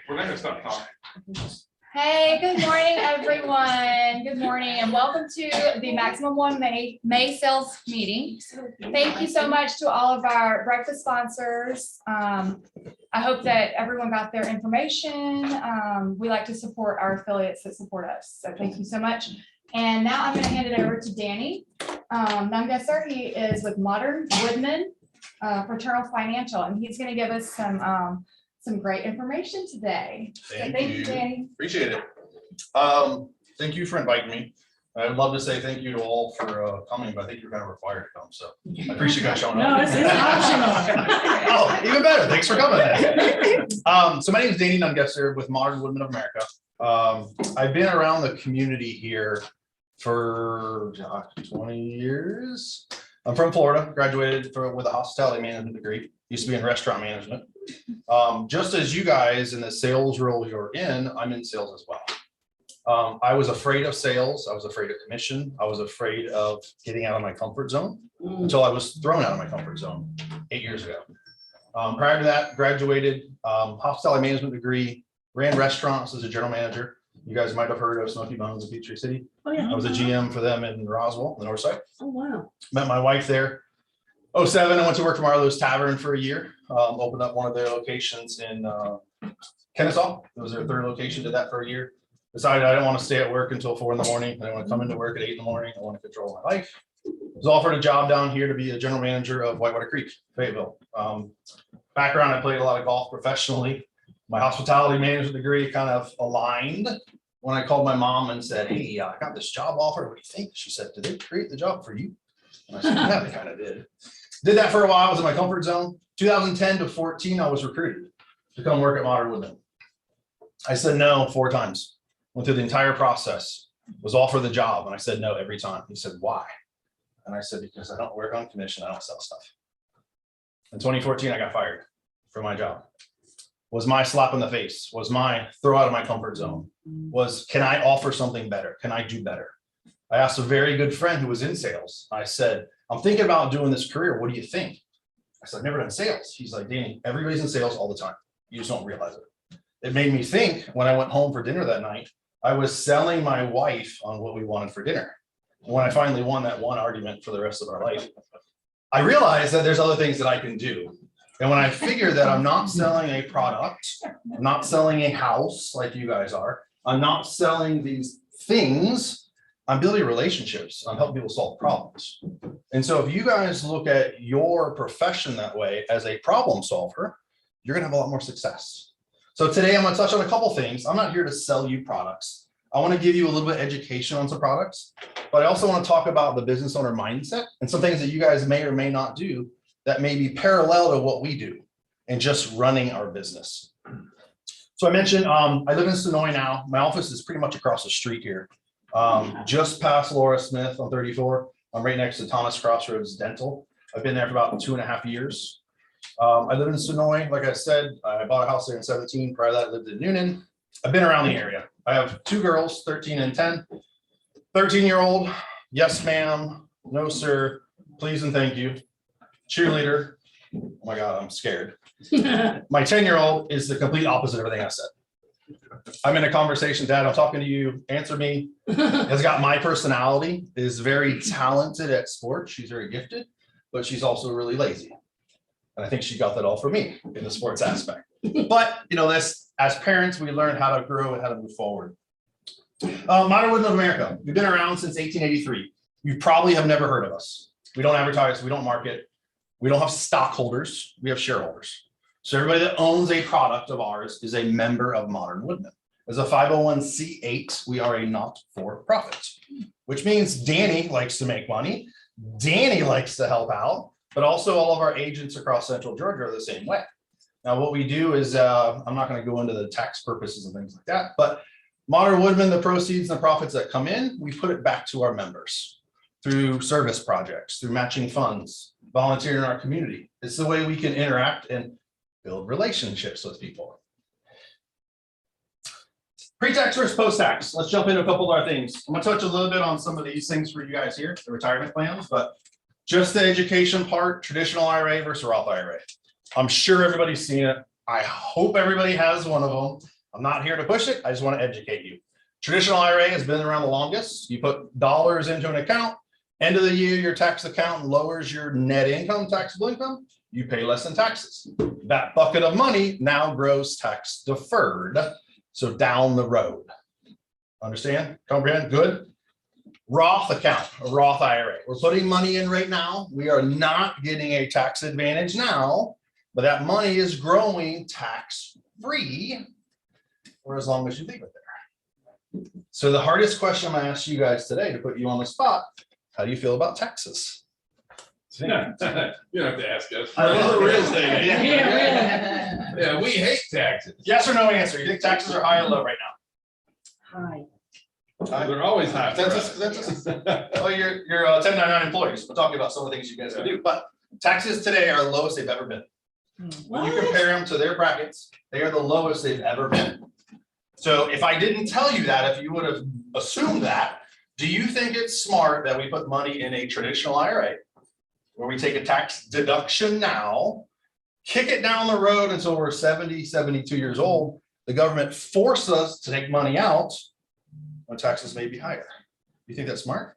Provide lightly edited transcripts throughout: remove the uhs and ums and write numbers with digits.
We're not gonna stop talking. Hey, good morning, everyone. Good morning and welcome to the Maximum One May sales meeting. Thank you so much to all of our breakfast sponsors. I hope that everyone got their information. We like to support our affiliates that support us. So thank you so much. And now I'm going to hand it over to Danny Nungesser. He is with Modern Woodman Fraternal Financial, and he's going to give us some great information today. Thank you, Danny. Appreciate it. Thank you for inviting me. I'd love to say thank you to all for coming, but I think you're kind of required to come, so I appreciate you guys showing up. No, it's optional. Oh, even better. Thanks for coming. So my name is Danny Nungesser with Modern Woodman of America. I've been around the community here for 20 years. I'm from Florida, graduated with a hospitality management degree, used to be in restaurant management. Just as you guys in the sales role you're in, I'm in sales as well. I was afraid of sales. I was afraid of commission. I was afraid of getting out of my comfort zone until I was thrown out of my comfort zone 8 years ago. Prior to that, graduated hospitality management degree, ran restaurants as a general manager. You guys might have heard of Smoky Bones in Peachtree City. Oh, yeah. I was a GM for them in Roswell, the north side. Oh, wow. Met my wife there. 2007, I went to work for Marlowe's Tavern for a year. Opened up one of their locations in Kennesaw. It was their third location, did that for a year. Decided I didn't want to stay at work until 4 in the morning. I didn't want to come into work at 8 in the morning. I want to control my life. Was offered a job down here to be a general manager of Whitewater Creek, Fayetteville. Background, I played a lot of golf professionally. My hospitality management degree kind of aligned when I called my mom and said, hey, I got this job offer. What do you think? She said, did they create the job for you? And I said, yeah, they kind of did. Did that for a while. I was in my comfort zone. 2010 to 14, I was recruited to come work at Modern Woodman. I said no 4 times. Went through the entire process, was offered the job, and I said no every time. He said, why? And I said, because I don't work on commission, I don't sell stuff. In 2014, I got fired from my job. Was my slap in the face, was my throw out of my comfort zone, was can I offer something better? Can I do better? I asked a very good friend who was in sales. I said, I'm thinking about doing this career. What do you think? I said, I've never done sales. He's like, Danny, everybody's in sales all the time. You just don't realize it. It made me think when I went home for dinner that night, I was selling my wife on what we wanted for dinner. And when I finally won that one argument for the rest of our life, I realized that there's other things that I can do. And when I figured that I'm not selling a product, I'm not selling a house like you guys are, I'm not selling these things, I'm building relationships. I'm helping people solve problems. And so if you guys look at your profession that way as a problem solver, you're going to have a lot more success. So today I'm going to touch on a couple things. I'm not here to sell you products. I want to give you a little bit of education on some products, but I also want to talk about the business owner mindset and some things that you guys may or may not do that may be parallel to what we do and just running our business. So I mentioned I live in Sonoy now. My office is pretty much across the street here. Just past Laura Smith on 34. I'm right next to Thomas Crossroads Dental. I've been there for about 2.5 years. I live in Sonoy. Like I said, I bought a house there in 17. Prior to that, I lived in Noonan. I've been around the area. I have 2 girls, 13 and 10. 13-year-old, yes, ma'am, no, sir, please and thank you. Cheerleader, oh my God, I'm scared. My 10-year-old is the complete opposite of everything I said. I'm in a conversation, Dad, I'm talking to you, answer me. Has got my personality, is very talented at sports. She's very gifted, but she's also really lazy. And I think she got that all from me in the sports aspect. But, you know, this, as parents, we learn how to grow and how to move forward. Modern Woodman of America, we've been around since 1883. You probably have never heard of us. We don't advertise, we don't market. We don't have stockholders, we have shareholders. So everybody that owns a product of ours is a member of Modern Woodman. As a 501c8, we are a not-for-profit, which means Danny likes to make money. Danny likes to help out, but also all of our agents across Central Georgia are the same way. Now, what we do is, I'm not going to go into the tax purposes and things like that, but Modern Woodman, the proceeds and the profits that come in, we put it back to our members through service projects, through matching funds, volunteering in our community. It's the way we can interact and build relationships with people. Pre-tax versus post-tax. Let's jump into a couple of our things. I'm going to touch a little bit on some of these things for you guys here, the retirement plans, but just the education part, traditional IRA versus Roth IRA. I'm sure everybody's seen it. I hope everybody has one of them. I'm not here to push it. I just want to educate you. Traditional IRA has been around the longest. You put dollars into an account. End of the year, your tax accountant lowers your net income, taxable income. You pay less in taxes. That bucket of money now grows tax deferred. So down the road. Understand? Comprehend? Good. Roth account, a Roth IRA. We're putting money in right now. We are not getting a tax advantage now, but that money is growing tax free for as long as you leave it there. So the hardest question I'm going to ask you guys today to put you on the spot, how do you feel about taxes? You don't have to ask us. I love We're real real estate estate. agents. Yeah, Yeah, we hate taxes. Yes or no answer? You think taxes are high or low right Hi. now? They're always high. for us. Oh, you're 1099 employees. We're talking about some of the things you guys can do, but taxes today are the lowest they've ever been. When you compare them to their brackets, they are the lowest they've ever been. So if I didn't tell you that, if you would have assumed that, do you think it's smart that we put money in a traditional IRA where we take a tax deduction now, kick it down the road until we're 70, 72 years old, the government forces us to take money out when taxes may be higher? You think that's smart?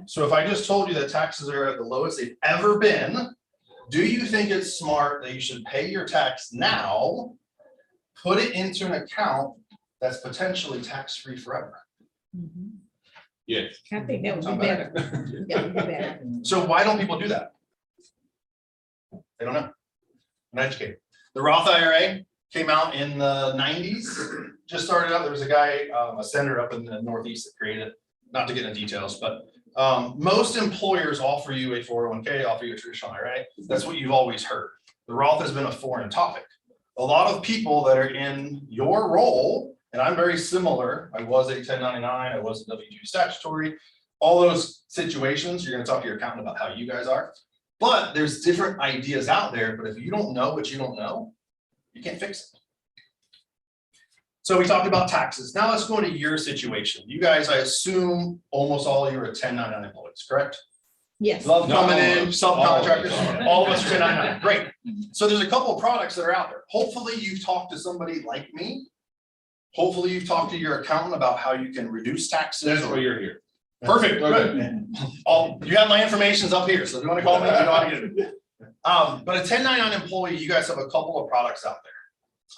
So if I just told you that taxes are at the lowest they've ever been, do you think it's smart that you should pay your tax now, put it into an account that's potentially tax-free forever? Yes. I think that would be better. That would be better. So why don't people do that? They don't know. I'm educated. The Roth IRA came out in the 90s, just started out. There was a guy, a senator up in the Northeast that created it, not to get into details, but most employers offer you a 401k, offer you a traditional IRA. That's what you've always heard. The Roth has been a foreign topic. A lot of people that are in your role, and I'm very similar. I was a 1099, I was a W-2 statutory, all those situations, you're going to talk to your accountant about how you guys are. But there's different ideas out there, but if you don't know what you don't know, you can't fix it. So we talked about taxes. Now let's go into your situation. You guys, I assume almost all of you are 1099 employees, correct? Yes. Love Not coming all in, of us. subcontractors, all of us are 1099, great. So there's a couple of products that are out there. Hopefully you've talked to somebody like me. Hopefully you've talked to your accountant about how you can reduce taxes. That's why you're here. Perfect, good. You have my information's up here, so if you want to call me, you know how to get it. But a 1099 employee, you guys have a couple of products out there.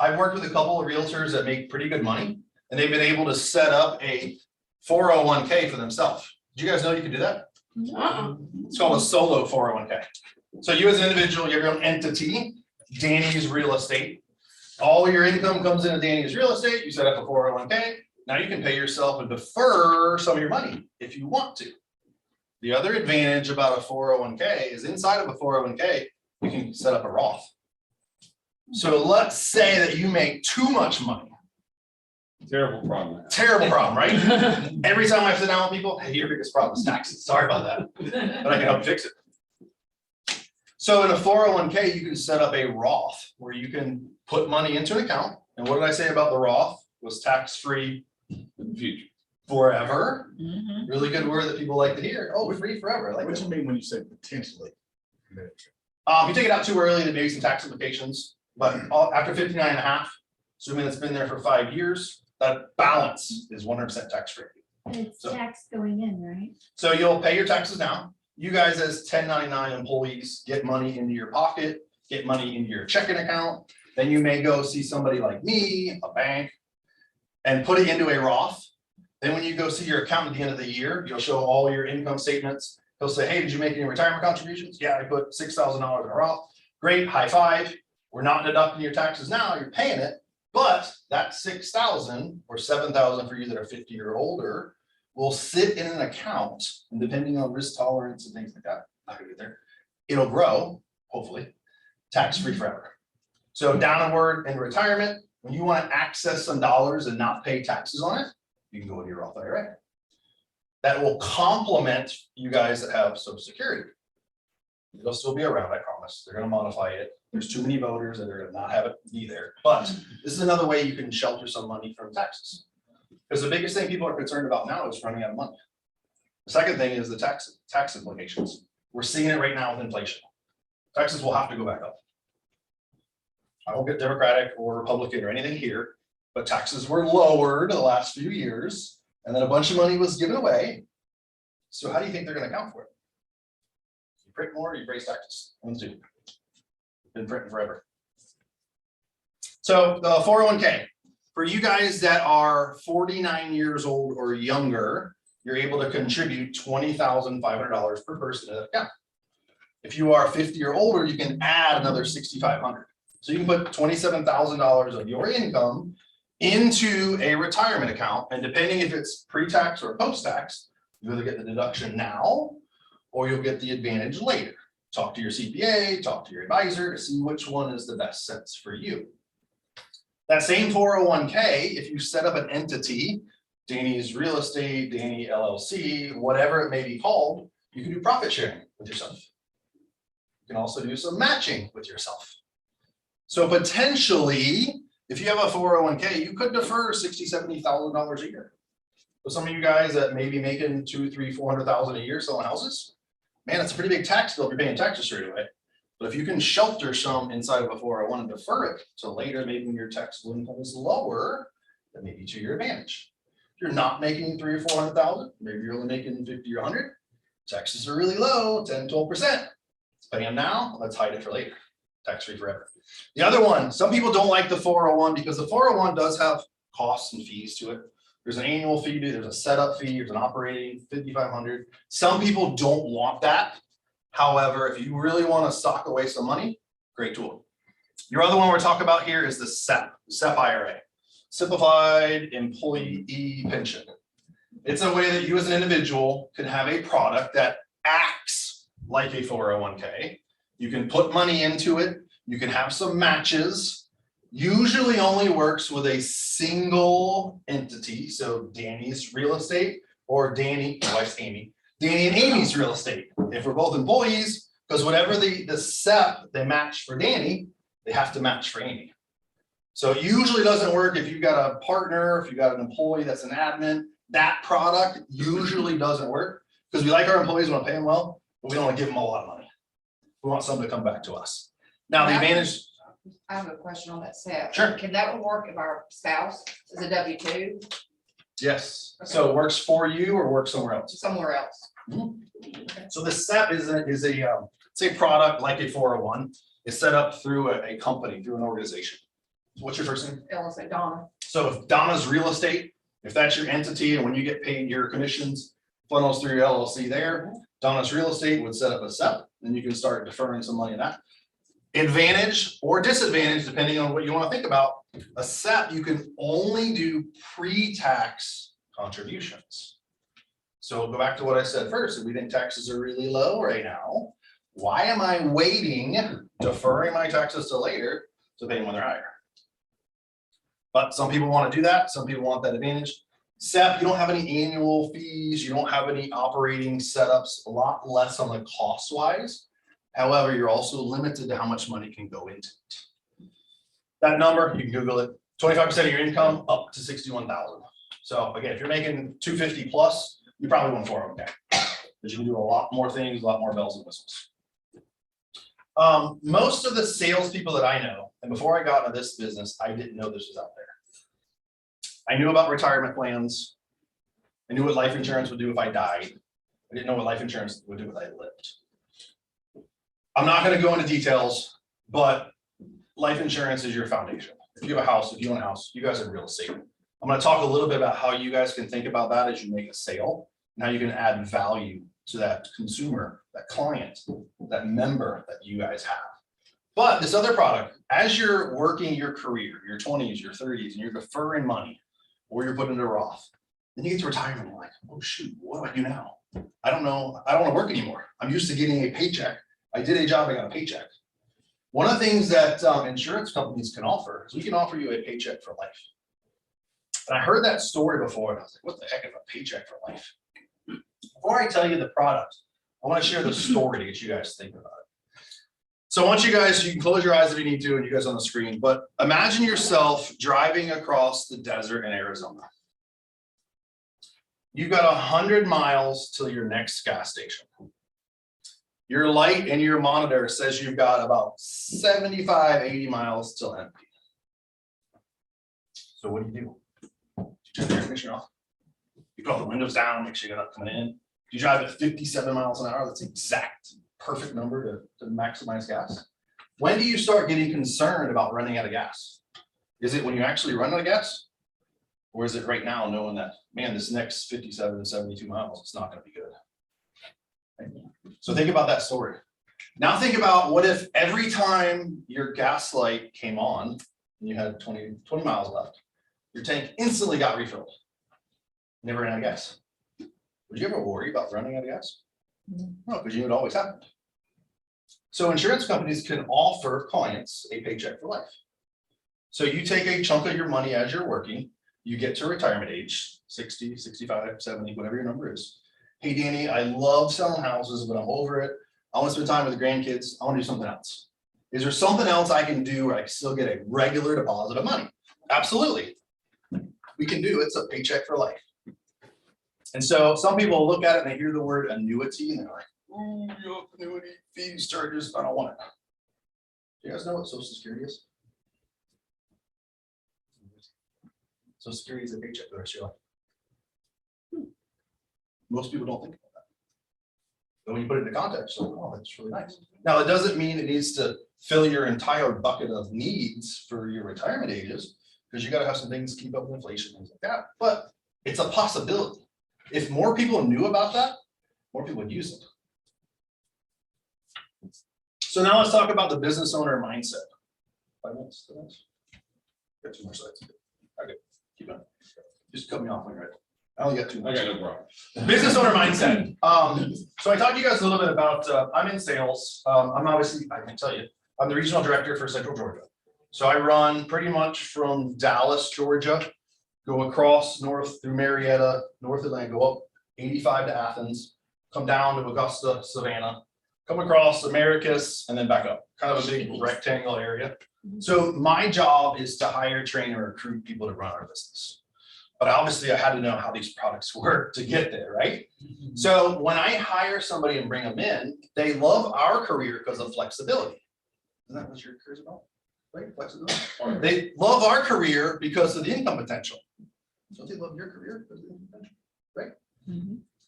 I've worked with a couple of realtors that make pretty good money, and they've been able to set up a 401k for themselves. Do you guys know you can do that? It's called a solo 401k. So you as an individual, you have your own entity, Danny's Real Estate. All your income comes into Danny's Real Estate. You set up a 401k. Now you can pay yourself and defer some of your money if you want to. The other advantage about a 401k is inside of a 401k, you can set up a Roth. So let's say that you make too much money. Terrible problem. Terrible problem, right? Every time I sit down with people, hey, your biggest problem is taxes. Sorry about that, but I can help fix it. So in a 401k, you can set up a Roth where you can put money into an account. And what did I say about the Roth? Was tax-free In the future. forever. Really good word that people like to hear. Oh, free forever. I like What it. you mean when you say potentially? If you take it out too early, there may be some tax implications, but after 59 and a half, assuming it's been there for 5 years, that balance is 100% tax-free. It's So- tax going in, right? So you'll pay your taxes now. You guys as 1099 employees get money into your pocket, get money into your checking account. Then you may go see somebody like me, a bank, and put it into a Roth. Then when you go see your accountant at the end of the year, you'll show all your income statements. He'll say, hey, did you make any retirement contributions? Yeah, I put $6,000 in a Roth. Great, high five. We're not deducting your taxes now, you're paying it. But that 6,000 or 7,000 for you that are 50 or older will sit in an account, and depending on risk tolerance and things like that, not gonna get there, it'll grow, hopefully, tax-free forever. So downward in retirement, when you want to access some dollars and not pay taxes on it, you can go into your Roth IRA. That will complement you guys that have Social Security. It'll still be around, I promise. They're gonna modify it. There's too many voters that are gonna not have it be there, but this is another way you can shelter some money from taxes. Because the biggest thing people are concerned about now is running out of money. The second thing is the tax implications. We're seeing it right now with inflation. Taxes will have to go back up. I won't get Democratic or Republican or anything here, but taxes were lowered the last few years, and then a bunch of money was given away. So how do you think they're gonna account for it? You print more, or you raise taxes, one, two. Been printing forever. So the 401k, for you guys that are 49 years old or younger, you're able to contribute $20,500 per person to that account. If you are 50 or older, you can add another $6,500. So you can put $27,000 of your income into a retirement account, and depending if it's pre-tax or post-tax, you either get the deduction now or you'll get the advantage later. Talk to your CPA, talk to your advisor to see which one is the best sense for you. That same 401k, if you set up an entity, Danny's Real Estate, Danny LLC, whatever it may be called, you can do profit sharing with yourself. You can also do some matching with yourself. So potentially, if you have a 401k, you could defer $60,000, $70,000 a year. So some of you guys that may be making $200,000, $300,000, $400,000 a year selling houses, man, it's a pretty big tax bill if you're paying taxes straight away. But if you can shelter some inside of a 401 and defer it to later, maybe when your taxable income is lower, that may be to your advantage. If you're not making $300,000 or $400,000, maybe you're only making 50 or 100, taxes are really low, 10, 12%. Let's pay them now, let's hide it for later. Tax-free forever. The other one, some people don't like the 401 because the 401 does have costs and fees to it. There's an annual fee, there's a setup fee, there's an operating $5,500. Some people don't want that. However, if you really want to sock away some money, great tool. Your other one we're talking about here is the SEP IRA, Simplified Employee Pension. It's a way that you as an individual can have a product that acts like a 401k. You can put money into it. You can have some matches. Usually only works with a single entity. So Danny's Real Estate or Danny, my wife's Amy, Danny and Amy's Real Estate. If we're both employees, because whatever the SEP they match for Danny, they have to match for Amy. So it usually doesn't work if you've got a partner, if you've got an employee that's an admin, that product usually doesn't work because we like our employees, we want to pay them well, but we don't want to give them a lot of money. We want something to come back to us. Now the advantage. I have a question on that set. Sure. Can that one work if our spouse is a W-2 Yes, so it works for you or works somewhere else. somewhere else? So the SEP is a product like a 401. It's set up through a company, through an organization. What's your first name? LSA Donna. So if Donna's Real Estate, if that's your entity and when you get paid your commissions funnels through your LLC there, Donna's Real Estate would set up a SEP, then you can start deferring some money in that. Advantage or disadvantage, depending on what you want to think about, a SEP, you can only do pre-tax contributions. So go back to what I said first, if we think taxes are really low right now, why am I waiting, deferring my taxes to later to pay them when they're higher? But some people want to do that. Some people want that advantage. SEP, you don't have any annual fees. You don't have any operating setups, a lot less on the cost wise. However, you're also limited to how much money can go into it. That number, you can Google it, 25% of your income up to 61,000. So again, if you're making 250 plus, you probably want 401k. Because you can do a lot more things, a lot more bells and whistles. Most of the salespeople that I know, and before I got into this business, I didn't know this was out there. I knew about retirement plans. I knew what life insurance would do if I died. I didn't know what life insurance would do if I lived. I'm not going to go into details, but life insurance is your foundation. If you have a house, if you own a house, you guys are in real estate. I'm going to talk a little bit about how you guys can think about that as you make a sale, and how you can add value to that consumer, that client, that member that you guys have. But this other product, as you're working your career, your 20s, your 30s, and you're deferring money, or you're putting it in a Roth, then you get to retirement and you're like, oh shoot, what do I do now? I don't know, I don't want to work anymore. I'm used to getting a paycheck. I did a job, I got a paycheck. One of the things that insurance companies can offer is we can offer you a paycheck for life. And I heard that story before and I was like, what the heck is a paycheck for life? Before I tell you the product, I want to share the story to get you guys to think about it. So I want you guys, you can close your eyes if you need to, and you guys on the screen, but imagine yourself driving across the desert in Arizona. You've got 100 miles till your next gas station. Your light in your monitor says you've got about 75, 80 miles till empty. So what do? You turn the air conditioner off. You put all the windows down, make sure you're not coming in. You drive at 57 miles an hour. That's the exact perfect number to maximize gas. When do you start getting concerned about running out of gas? Is it when you actually run out of gas? Or is it right now knowing that, man, this next 57 to 72 miles, it's not going to be good. So think about that story. Now think about what if every time your gas light came on and you had 20 miles left, your tank instantly got refilled. Never ran out of gas. Would you ever worry about running out of gas? No, because you would always happen. So insurance companies can offer clients a paycheck for life. So you take a chunk of your money as you're working, you get to retirement age, 60, 65, 70, whatever your number is. Hey, Danny, I love selling houses, but I'm over it. I want to spend time with the grandkids. I want to do something else. Is there something else I can do where I can still get a regular deposit of money? Absolutely. We can do it's a paycheck for life. And so some people look at it and they hear the word annuity and they're like, oh, annuity, fees, charges, I don't want it. Do you guys know what Social Security is? Social Security is a paycheck for the rest of your life. Most people don't think about that. But when you put it into context, you're like, oh, that's really nice. Now, it doesn't mean it needs to fill your entire bucket of needs for your retirement ages, because you got to have some things to keep up with inflation, things like that. But it's a possibility. If more people knew about that, more people would use it. So now let's talk about the business owner mindset. 5 minutes. Got 2 more slides. Okay, keep going. Just cut me off when you're ready. I only got 2 I minutes. got no problem. Business owner mindset. So I talked to you guys a little bit about, I'm in sales. I'm obviously, I can tell you, I'm the regional director for Central Georgia. So I run pretty much from Dallas, Georgia, go across north through Marietta, North Atlanta, go up 85 to Athens, come down to Augusta, Savannah, come across Americus, and then back up. Kind of a big rectangle area. So my job is to hire, train, and recruit people to run our business. But obviously I had to know how these products work to get there, right? So when I hire somebody and bring them in, they love our career because of flexibility. Isn't that what your career is about? Right? Flexibility. They love our career because of the income potential. Don't they love your career because of the income potential? Right?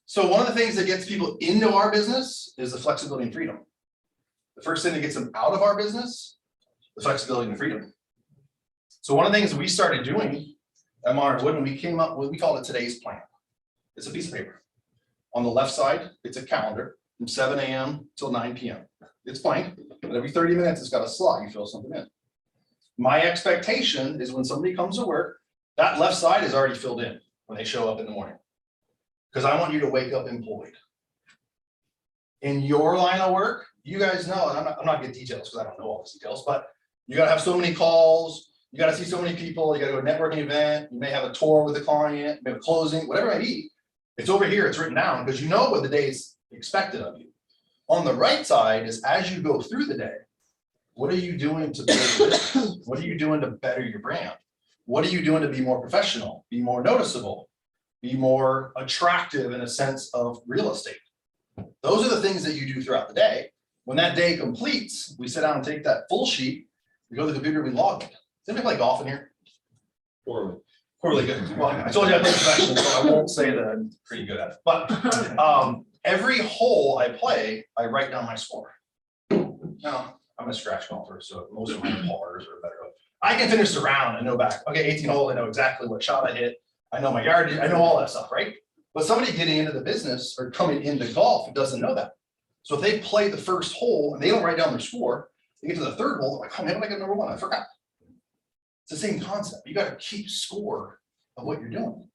So one of the things that gets people into our business is the flexibility and freedom. The first thing that gets them out of our business, the flexibility and freedom. So one of the things we started doing at Modern Wood, when we came up with, we called it today's plan. It's a piece of paper. On the left side, it's a calendar from 7 a.m. till 9 p.m. It's blank, but every 30 minutes, it's got a slot. You fill something in. My expectation is when somebody comes to work, that left side is already filled in when they show up in the morning. Because I want you to wake up employed. In your line of work, you guys know, and I'm not getting details because I don't know all the details, but you got to have so many calls, you got to see so many people, you got to go to a networking event, you may have a tour with a client, you may have a closing, whatever it may be. It's over here, it's written down because you know what the day is expected of you. On the right side is as you go through the day, what are you doing to build your business? What are you doing to better your brand? What are you doing to be more professional, be more noticeable, be more attractive in a sense of real estate? Those are the things that you do throughout the day. When that day completes, we sit down and take that full sheet, we go to the computer, we log it. Does anybody play golf in here? Poorly good. Well, I told you I play professional, so I won't say that I'm pretty good at it. But every hole I play, I write down my score. Now, I'm a scratch golfer, so most of my pars are better. I can finish the round and know back. Okay, 18 hole, I know exactly what shot I hit. I know my yardage, I know all that stuff, right? But somebody getting into the business or coming into golf doesn't know that. So if they play the first hole and they don't write down their score, they get to the third hole, they're like, oh man, I got number 1, I forgot. It's the same concept. You got to keep score of what you're doing.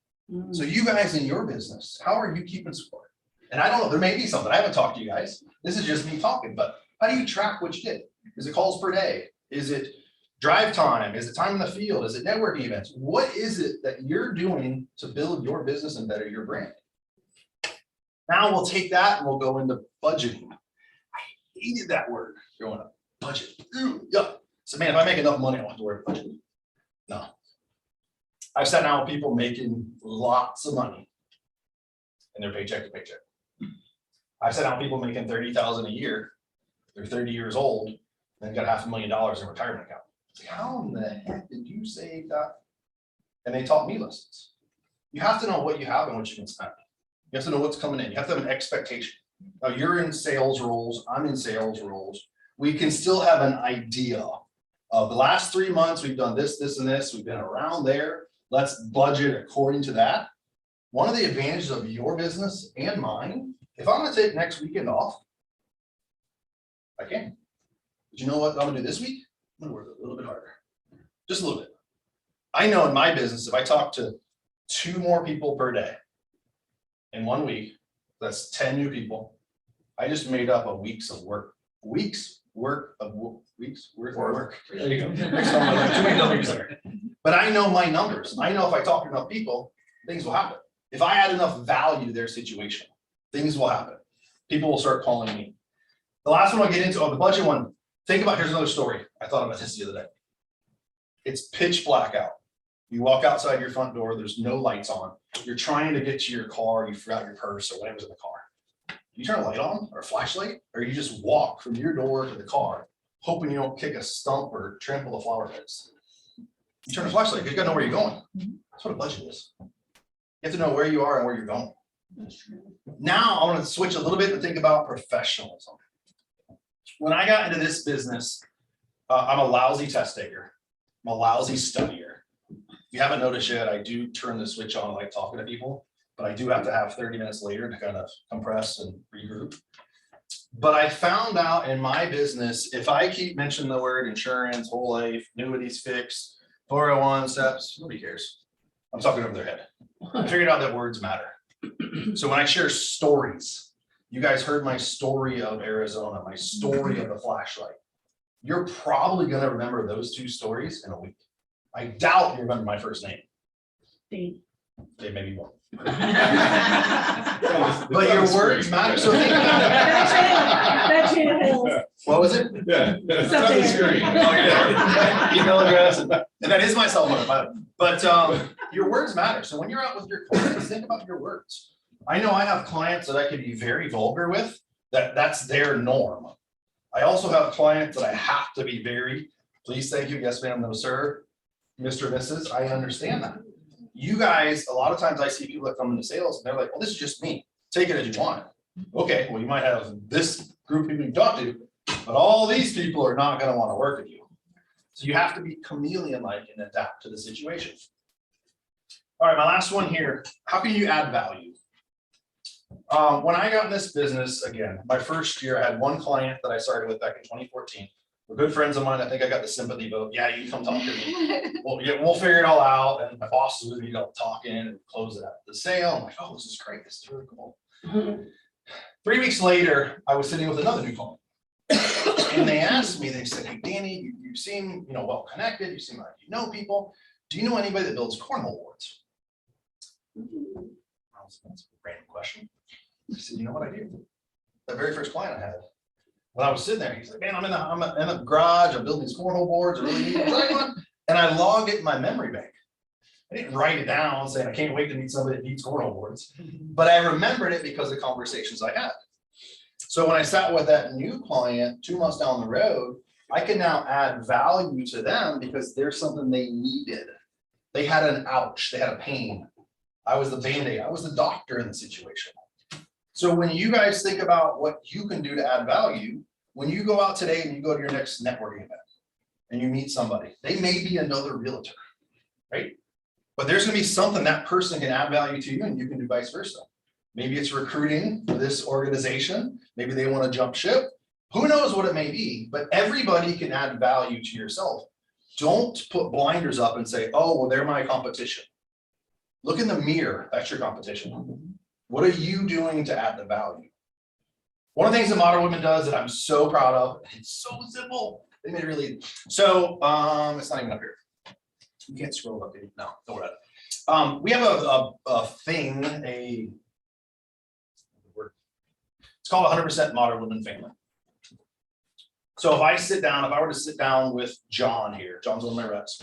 So you guys in your business, how are you keeping score? And I don't know, there may be something, I haven't talked to you guys. This is just me talking, but how do you track what you did? Is it calls per day? Is it drive time? Is it time in the field? Is it networking events? What is it that you're doing to build your business and better your brand? Now we'll take that and we'll go into budgeting. I hated that word growing up, budget. Yeah. So man, if I make enough money, I don't have to worry about budgeting. No. I've sat down with people making lots of money and they're paycheck to paycheck. I sat down with people making 30,000 a year. They're 30 years old, and got $500,000 in retirement account. It's like, how in the heck did you save that? And they taught me lessons. You have to know what you have and what you can spend. You have to know what's coming in. You have to have an expectation. Now you're in sales roles, I'm in sales roles. We can still have an idea of the last 3 months, we've done this, this, and this. We've been around there. Let's budget according to that. One of the advantages of your business and mine, if I'm gonna take next weekend off, I can. But you know what I'm gonna do this week? I'm gonna work a little bit harder, just a little bit. I know in my business, if I talk to 2 more people per day in 1 week, that's 10 new people. I just made up a week's of work, weeks worth of work. There you go. Next time, I'm like, too many W's there. But I know my numbers. I know if I talk to enough people, things will happen. If I add enough value to their situation, things will happen. People will start calling me. The last one I'll get into, the budget one, think about, here's another story. I thought about this the other day. It's pitch black out. You walk outside your front door, there's no lights on. You're trying to get to your car, you forgot your purse or whatever's in the car. You turn a light on or a flashlight, or you just walk from your door to the car, hoping you don't kick a stump or trample the flower beds. You turn a flashlight, because you gotta know where you're going. That's what a budget is. You have to know where you are and where you're going. Now I want to switch a little bit and think about professionalism. When I got into this business, I'm a lousy test taker. I'm a lousy studier. If you haven't noticed yet, I do turn the switch on like talking to people, but I do have to have 30 minutes later to kind of compress and regroup. But I found out in my business, if I keep mentioning the word insurance, whole life, annuities, fixed, 401 steps, nobody cares. I'm talking over their head. I figured out that words matter. So when I share stories, you guys heard my story of Arizona, my story of the flashlight. You're probably going to remember those 2 stories in a week. I doubt you remember my first name. Dave. Okay, maybe you won't. But But your words matter. So think That's it. what was it? Yeah. It's on the screen. Oh, yeah. Email address, and that is my cell phone. But your words matter. So when you're out with your clients, think about your words. I know I have clients that I could be very vulgar with, that's their norm. I also have clients that I have to be very, please, thank you, yes, ma'am, no, sir, Mr. Mrs. I understand that. You guys, a lot of times I see people that come into sales and they're like, well, this is just me. Take it as you want. Okay, well, you might have this group of people you talk to, but all these people are not going to want to work with you. So you have to be chameleon-like and adapt to the situation. All right, my last one here. How can you add value? When I got in this business, again, my first year, I had 1 client that I started with back in 2014. We're good friends of mine. I think I got the sympathy vote. Yeah, you come talk to me. Well, yeah, we'll figure it all out. And my boss is with me, talking and close it out. The sale, I'm like, oh, this is great. This is really cool. 3 weeks later, I was sitting with another new client. And they asked me, they said, hey, Danny, you seem, well connected. You seem like you know people. Do you know anybody that builds cornhole boards? That's a random question. I said, you know what I do? The very first client I had, when I was sitting there, he's like, man, I'm in the garage, I'm building these cornhole boards, I really need one. And I logged it in my memory bank. I didn't write it down saying I can't wait to meet somebody that needs cornhole boards, but I remembered it because of conversations I had. So when I sat with that new client 2 months down the road, I can now add value to them because there's something they needed. They had an ouch, they had a pain. I was the Band-Aid, I was the doctor in the situation. So when you guys think about what you can do to add value, when you go out today and you go to your next networking event and you meet somebody, they may be another realtor, right? But there's gonna be something that person can add value to you and you can do vice versa. Maybe it's recruiting for this organization. Maybe they want to jump ship. Who knows what it may be, but everybody can add value to yourself. Don't put blinders up and say, oh, well, they're my competition. Look in the mirror, that's your competition. What are you doing to add the value? One of the things that Modern Women does that I'm so proud of, it's so simple. They made it really, so it's not even up here. You can't scroll up here. No, don't worry about it. We have a thing, it's called 100% Modern Women Family. So if I were to sit down with John here, John's one of my reps.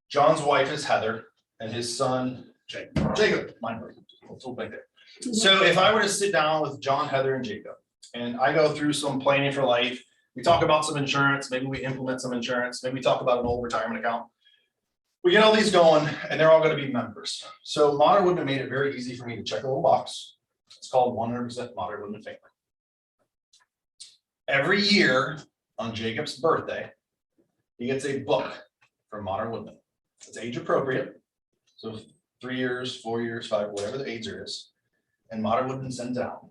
John's wife is Heather and his son, Jacob, mine, right there. So if I were to sit down with John, Heather, and Jacob, And I go through some planning for life. We talk about some insurance, maybe we implement some insurance, maybe we talk about an old retirement account. We get all these going and they're all gonna be members. So Modern Woodman made it very easy for me to check a little box. It's called 100% Modern Woodman family. Every year on Jacob's birthday, he gets a book from Modern Woodman. It's age appropriate. So 3 years, 4 years, 5, whatever the age there is. And Modern Woodman sends it out.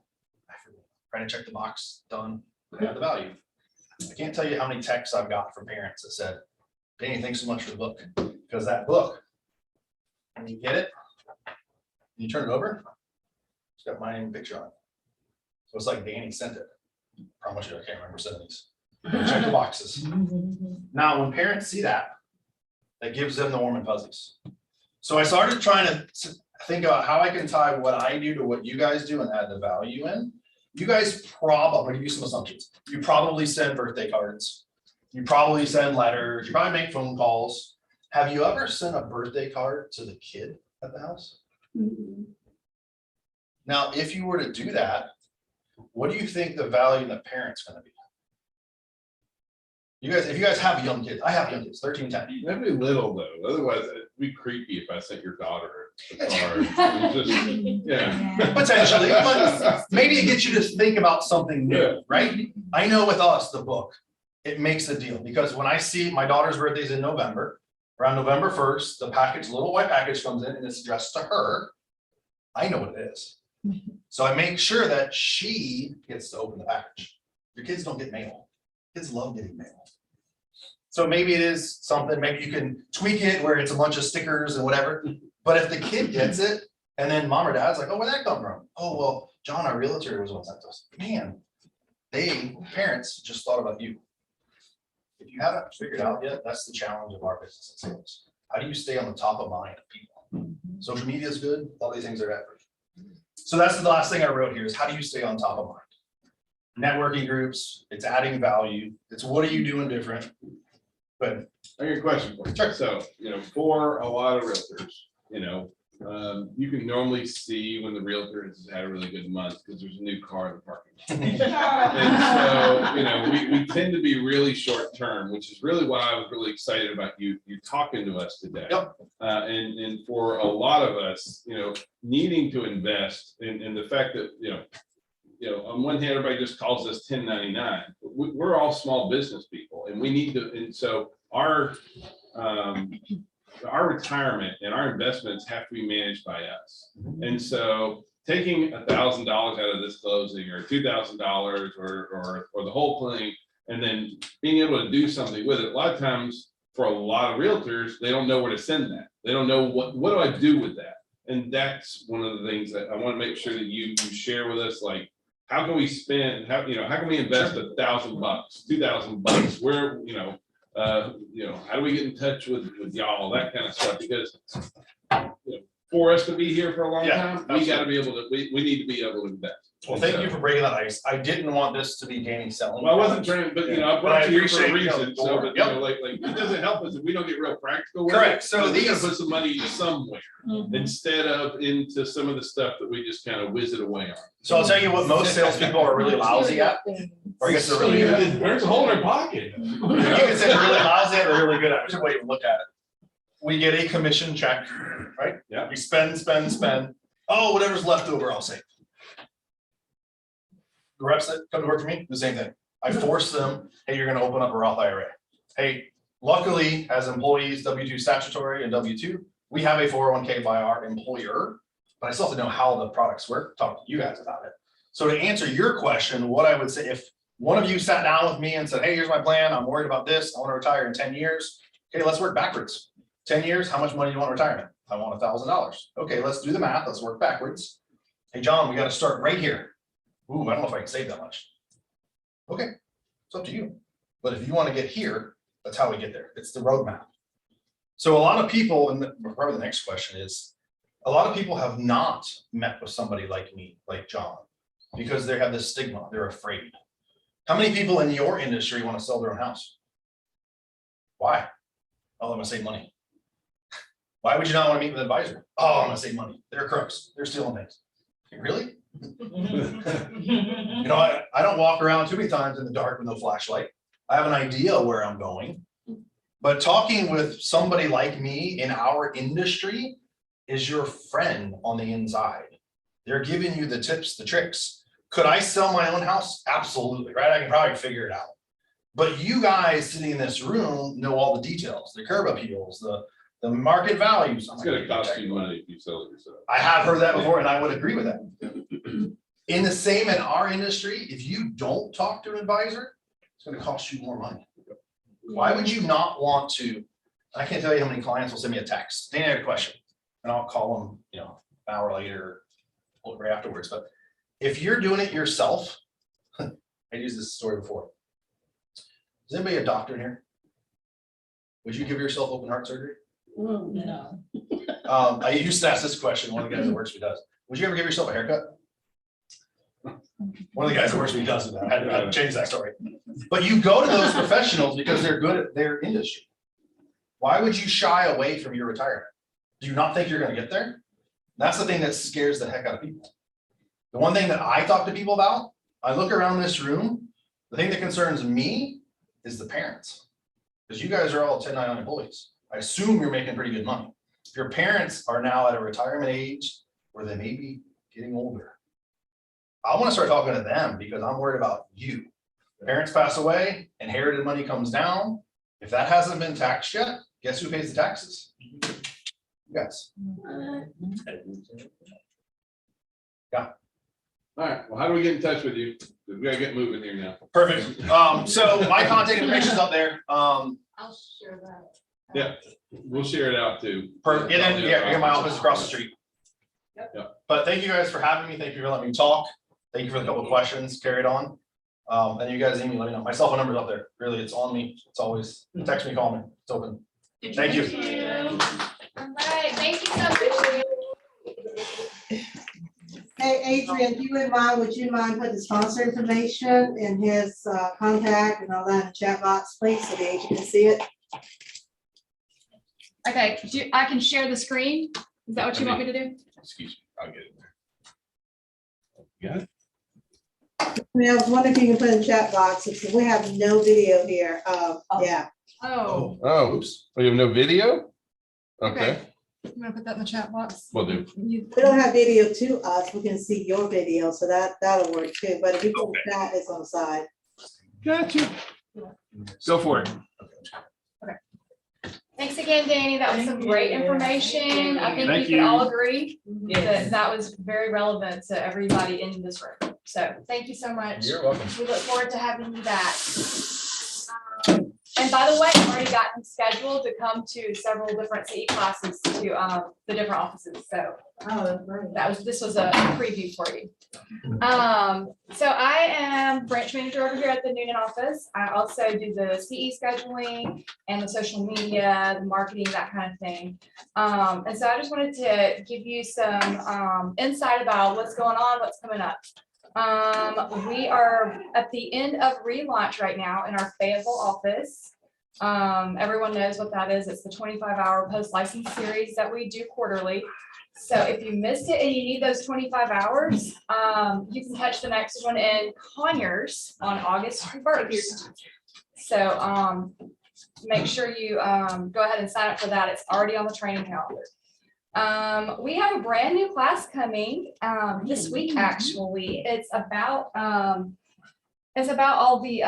Trying to check the box, done, they have the value. I can't tell you how many texts I've got from parents that said, Danny, thanks so much for the book. Because that book, when you get it, you turn it over, it's got my name and picture on it. So it's like Danny sent it. Promise you, I can't remember sending these. Check the boxes. Now, when parents see that, that gives them the warm and fuzzies. So I started trying to think about how I can tie what I do to what you guys do and add the value in. You guys probably, give you some assumptions. You probably send birthday cards. You probably send letters. You probably make phone calls. Have you ever sent a birthday card to the kid at the house? Now, if you were to do that, what do you think the value in the parent's gonna be? You guys, if you guys have young kids, I have young kids, 13, 10. That'd be little though, otherwise it'd be creepy if I sent your daughter a card. It's just- Yeah. Potentially, but maybe it gets you to think about something new, Yeah. right? I know with us, the book, it makes a deal because when I see my daughter's birthday's in November, around November 1st, the package, little white package comes in and it's addressed to her. I know what it is. So I make sure that she gets to open the package. Your kids don't get mail. Kids love getting mail. So maybe it is something, maybe you can tweak it where it's a bunch of stickers and whatever. But if the kid gets it and then mom or dad's like, oh, where'd that come from? Oh, well, John, our realtor was one sent to us. Man, parents just thought about you. If you haven't figured out yet, that's the challenge of our business and sales. How do you stay on the top of mind of people? Social media is good, all these things are effort. So that's the last thing I wrote here is how do you stay on top of mind? Networking groups, it's adding value. It's what are you doing different? But I got a question for you. Sure. So, for a lot of realtors, you can normally see when the realtor has had a really good month because there's a new car in the parking lot. And so, we tend to be really short term, which is really why I was really excited about you talking to us today. Yep. And for a lot of us, needing to invest in the fact that, on one hand, everybody just calls us 1099. We're all small business people and we need to, and so our retirement and our investments have to be managed by us. And so taking $1,000 out of this closing or $2,000 or the whole thing, and then being able to do something with it. A lot of times for a lot of realtors, they don't know where to send that. They don't know what do I do with that? And that's one of the things that I want to make sure that you share with us, like, how can we spend, how can we invest $1,000, $2,000? Where, how do we get in touch with y'all, that kind of stuff? Because for us to be here for a long time, we got to be able to, we need to be able to invest. well, thank you for breaking that ice. I didn't want this to be Danny selling. Well, I wasn't trying, but I brought you here for a reason. So, but Yep. like it doesn't help us if we don't get real practical. with Correct. it. So we gotta these- put some money somewhere instead of into some of the stuff that we just kind of whiz it away on. So I'll tell you what most salespeople are really lousy at, or I guess they're really good at. There's a hole in our pocket. You can say they're really lousy at, they're really good at, whichever way you look at it. We get a commission check, right? Yeah. We spend. Oh, whatever's left over, I'll save. The reps that come to work for me, the same thing. I force them, hey, you're gonna open up a Roth IRA. Hey, luckily, as employees, W-2 statutory and W-2, we have a 401k by our employer, but I still have to know how the products work, talk to you guys about it. So to answer your question, what I would say, if one of you sat down with me and said, hey, here's my plan, I'm worried about this, I want to retire in 10 years. Okay, let's work backwards. 10 years, how much money do you want in retirement? I want $1,000. Okay, let's do the math, let's work backwards. Hey, John, we got to start right here. Ooh, I don't know if I can save that much. Okay, it's up to you. But if you want to get here, that's how we get there. It's the roadmap. So a lot of people, and probably the next question is, a lot of people have not met with somebody like me, like John, because they have this stigma, they're afraid. How many people in your industry want to sell their own house? Why? Oh, I'm gonna save money. Why would you not want to meet with an advisor? Oh, I'm gonna save money. They're crooks. They're stealing things. Really? You know, I don't walk around too many times in the dark with no flashlight. I have an idea where I'm going. But talking with somebody like me in our industry is your friend on the inside. They're giving you the tips, the tricks. Could I sell my own house? Absolutely, right? I can probably figure it out. But you guys sitting in this room know all the details, the curb appeals, the market values. It's gonna cost you money if you sell it yourself. I have heard that before and I would agree with that. In the same in our industry, if you don't talk to an advisor, it's gonna cost you more money. Why would you not want to? I can't tell you how many clients will send me a text. They had a question and I'll call them, you know, an hour later or right afterwards. But if you're doing it yourself, I used this story before. Is anybody a doctor in here? Would you give yourself open heart surgery? No. I used to ask this question. One of the guys that works with me does. Would you ever give yourself a haircut? One of the guys that works with me does that. I had to change that story. But you go to those professionals because they're good at their industry. Why would you shy away from your retirement? Do you not think you're going to get there? That's the thing that scares the heck out of people. The one thing that I talk to people about, I look around this room, the thing that concerns me is the parents. Because you guys are all 1099 employees. I assume you're making pretty good money. If your parents are now at a retirement age where they may be getting older, I want to start talking to them because I'm worried about you. Parents pass away, inherited money comes down. If that hasn't been taxed yet, guess who pays the taxes? You guys. All right, well, how do we get in touch with you? We gotta get moving here now. Perfect. So my contact information is up there. I'll share that. Yeah, we'll share it out too. Yeah, my office is across the street. Yep. But thank you guys for having me. Thank you for letting me talk. Thank you for the couple of questions carried on. And you guys email, let me know. My cell phone number is up there. Really, it's on me. It's always text me, call me. It's open. Thank you. All right, thank you so much. Hey, Adrian, if you wouldn't mind, would you mind putting the sponsor information and his contact and all that in the chat box, please, so the agent can see it? Okay, I can share the screen. Is that what you want me to do? Excuse me, I'll get it there. Got it? I mean, I was wondering if you can put in the chat box, because we have no video here. Yeah. Oh, Oh, oops, we have no video? Okay, I'm gonna put that in the chat box. will do. You- We don't have video to us. We can see your video, so that'll work too. But if you put that, it's on the side. Gotcha. Go for it. Thanks again, Danny. That was some great information. I think we Thank could all you. agree that that was very relevant to everybody in this room. So thank you so much. You're welcome. We look forward to having you back. And by the way, I've already gotten scheduled to come to several different CE classes to the different offices. So Oh, that's great. this was a preview for you. So I am branch manager over here at the Noonan office. I also do the CE scheduling and the social media, the marketing, that kind of thing. And so I just wanted to give you some insight about what's going on, what's coming up. We are at the end of relaunch right now in our Fayetteville office. Everyone knows what that is. It's the 25-hour post-license series that we do quarterly. So if you missed it and you need those 25 hours, you can catch the next one in Conyers on August 1st. So make sure you go ahead and sign up for that. It's already on the training calendar. We have a brand new class coming this week, actually. It's about all the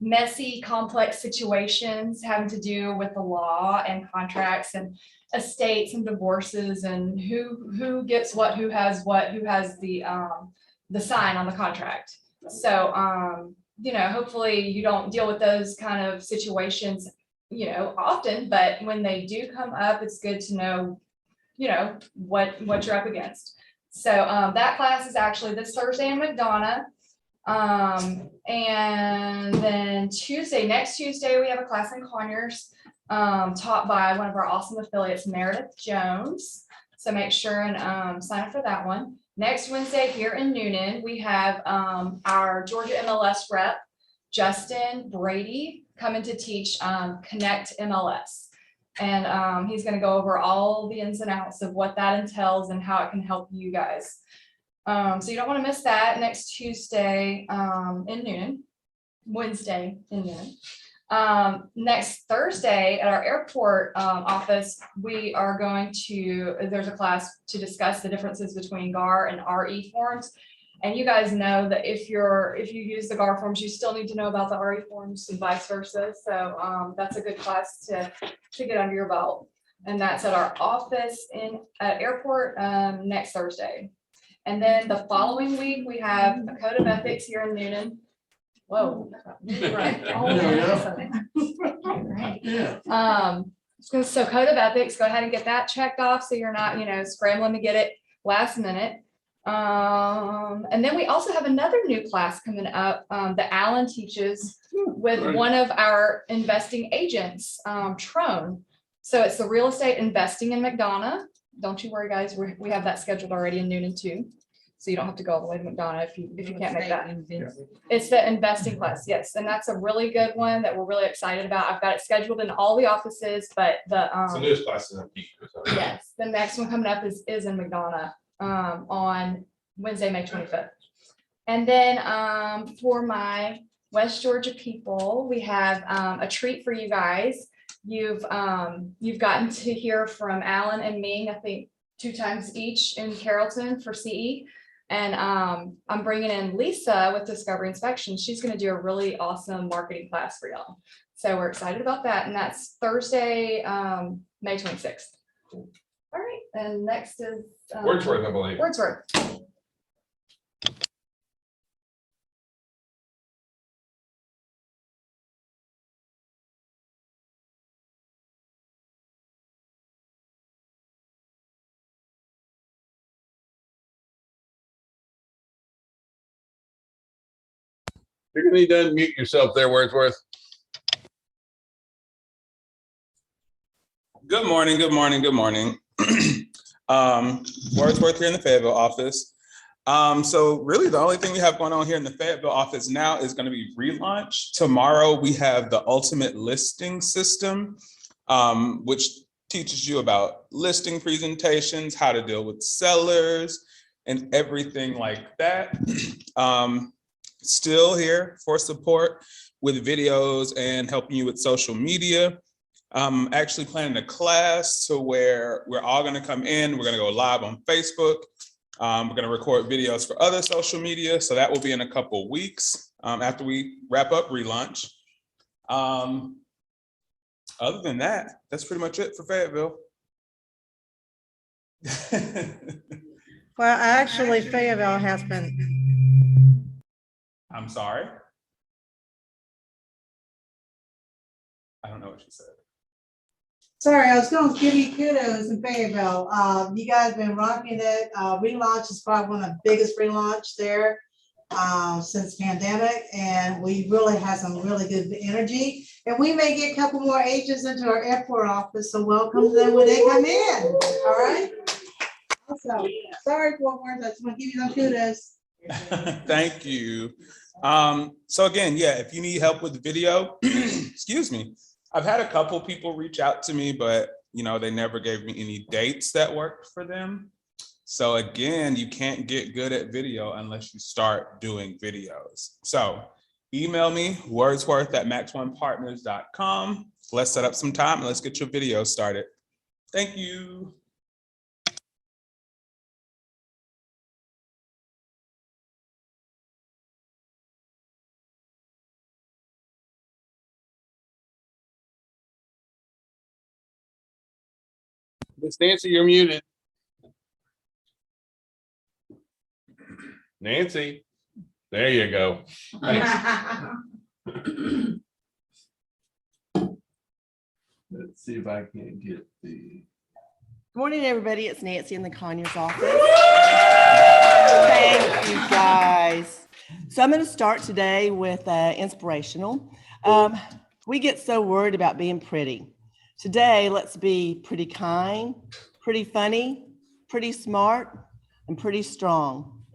messy, complex situations having to do with the law and contracts and estates and divorces and who gets what, who has the sign on the contract. So hopefully you don't deal with those kind of situations often, but when they do come up, it's good to know what you're up against. So that class is actually this Thursday in McDonough. And then next Tuesday, we have a class in Conyers taught by one of our awesome affiliates, Meredith Jones. So make sure and sign up for that one. Next Wednesday here in Noonan, we have our Georgia MLS rep, Justin Brady, coming to teach Connect MLS. And he's going to go over all the ins and outs of what that entails and how it can help you guys. So you don't want to miss that next Tuesday in noon, Wednesday in noon. Next Thursday at our airport office, we are going to, there's a class to discuss the differences between GAR and RE forms. And you guys know that if you use the GAR forms, you still need to know about the RE forms and vice versa. So that's a good class to get under your belt. And that's at our office at airport next Thursday. And then the following week, we have a code of ethics here in Noonan. Whoa. Yeah. So code of ethics, go ahead and get that checked off so you're not, scrambling to get it last minute. And then we also have another new class coming up that Alan teaches with one of our investing agents, Trone. So it's the real estate investing in McDonough. Don't you worry, guys, we have that scheduled already in Noonan too. So you don't have to go all the way to McDonough if you can't make that. It's the investing class, yes, and that's a really good one that we're really excited about. I've got it scheduled in all the offices, but So newest class is in peak. yes, the next one coming up is in McDonough on Wednesday, May 25th. And then for my West Georgia people, we have a treat for you guys. You've gotten to hear from Alan and Ming, I think 2 times each in Carrollton for CE. And I'm bringing in Lisa with Discovery Inspection. She's going to do a really awesome marketing class for y'all. So we're excited about that. And that's Thursday, May 26th. All right. And next is Wordsworth, I believe. Wordsworth. You're gonna need to unmute yourself there, Wordsworth. Good morning, good morning, good morning. Wordsworth here in the Fayetteville office. So really the only thing we have going on here in the Fayetteville office now is going to be relaunch. Tomorrow we have the ultimate listing system, which teaches you about listing presentations, how to deal with sellers and everything like that. Still here for support with videos and helping you with social media. I'm actually planning a class to where we're all going to come in. We're going to go live on Facebook. We're going to record videos for other social media. So that will be in a couple of weeks after we wrap up relaunch. Other than that, that's pretty much it for Fayetteville. Well, actually, Fayetteville has been. I'm sorry. I don't know what she said. Sorry, I was going to give you kudos in Fayetteville. You guys been rocking it. Relaunch is probably one of the biggest relaunch there since pandemic, and we really have some really good energy. And we may get a couple more agents into our airport office, so welcome them when they come in. All right. Also, sorry for words. I just want to give you some kudos. Thank you. So again, yeah, if you need help with video, excuse me, I've had a couple people reach out to me, but they never gave me any dates that worked for them. So again, you can't get good at video unless you start doing videos. So email me, wordsworth@max1partners.com. Let's set up some time and let's get your video started. Thank you. Miss Nancy, you're muted. Nancy, there you go. Let's see if I can get the. Good morning, everybody. It's Nancy in the Conyers office. Thank you, guys. So I'm going to start today with inspirational. We get so worried about being pretty. Today, let's be pretty kind, pretty funny, pretty smart, and pretty strong.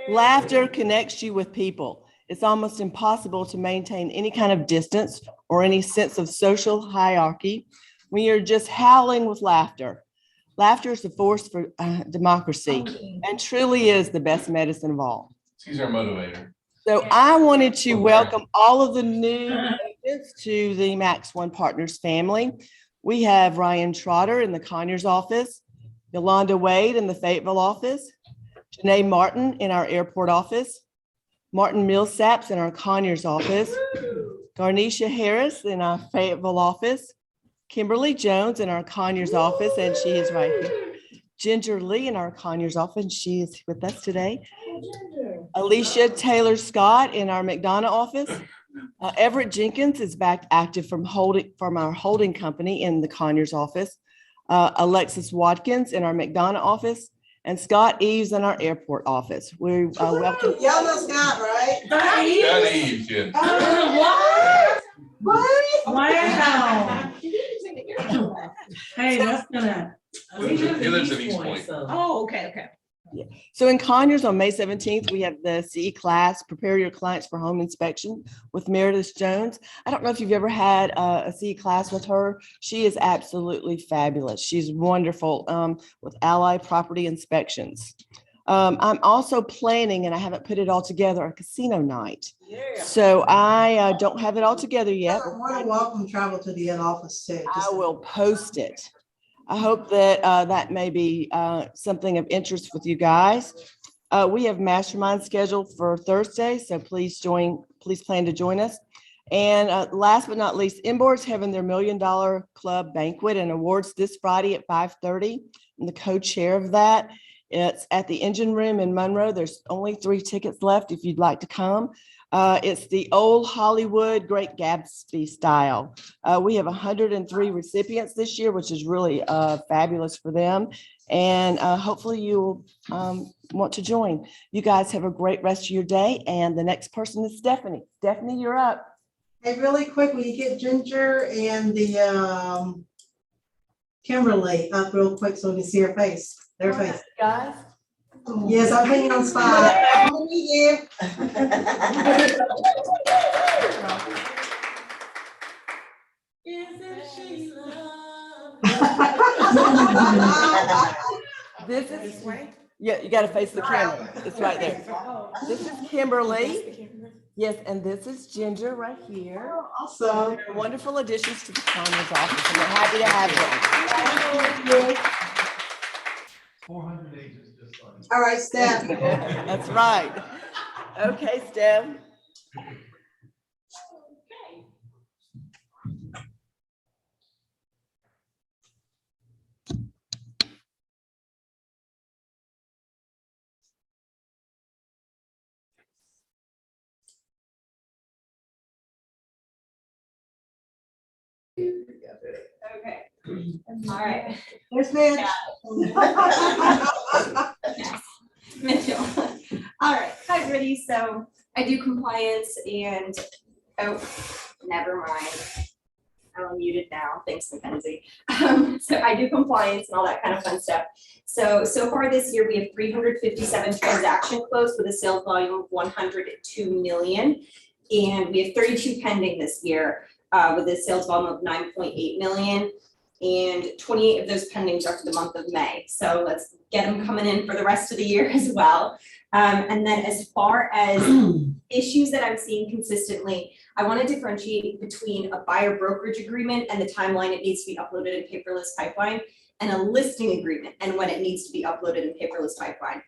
Laughter connects you with people. It's almost impossible to maintain any kind of distance or any sense of social hierarchy when you're just howling with laughter. Laughter is the force for democracy and truly is the best medicine of all. She's our motivator. So I wanted to welcome all of the new agents to the Max One Partners family. We have Ryan Trotter in the Conyers office, Yolanda Wade in the Fayetteville office, Janae Martin in our airport office, Martin Millsaps in our Conyers office, Garnisha Harris in our Fayetteville office, Kimberly Jones in our Conyers office, and she is right here. Ginger Lee in our Conyers office, she is with us today. Alicia Taylor Scott in our McDonough office. Everett Jenkins is back active from our holding company in the Conyers office. Alexis Watkins in our McDonough office, and Scott Eves in our airport office. We welcome. Y'all know Scott, right? Got Eve, yeah. What? Wow. Hey, that's gonna. He lives in East Point. Oh, okay. So in Conyers on May 17th, we have the CE class, Prepare Your Clients for Home Inspection with Meredith Jones. I don't know if you've ever had a CE class with her. She is absolutely fabulous. She's wonderful with Ally Property Inspections. I'm also planning, and I haven't put it all together, a casino night. So I don't have it all together yet. You're more than welcome to travel to the office too. I will post it. I hope that that may be something of interest with you guys. We have mastermind scheduled for Thursday, so please plan to join us. And last but not least, Inboard's having their $1 Million Club banquet and awards this Friday at 5:30. I'm the co-chair of that. It's at the Engine Room in Monroe. There's only 3 tickets left if you'd like to come. It's the old Hollywood Great Gatsby style. We have 103 recipients this year, which is really fabulous for them. And hopefully you'll want to join. You guys have a great rest of your day. And the next person is Stephanie. Stephanie, you're up. Hey, really quick, will you get Ginger and the Kimberly up real quick so we can see her face, their face? Guys. Yes, I'm putting you on spot. I'm gonna meet you. This is, yeah, you got to face the camera. It's right there. This is Kimberly. Yes, and this is Ginger right here. Awesome. They're wonderful additions to the Conyers office, and we're happy to have them. 400 agents just started. All right, Steph. That's right. Okay, Steph. Okay. All right. There's Mitch. Mitchell. All right. Hi, everybody. So I do compliance and, oh, never mind. I'm muted now. Thanks, Mackenzie. So I do compliance and all that kind of fun stuff. So far this year, we have 357 transactions closed with a sales volume of 102 million. And we have 32 pending this year with a sales volume of 9.8 million. And 28 of those pendings are for the month of May. So let's get them coming in for the rest of the year as well. And then as far as issues that I'm seeing consistently, I want to differentiate between a buyer brokerage agreement and the timeline it needs to be uploaded in paperless pipeline, and a listing agreement and when it needs to be uploaded in paperless pipeline.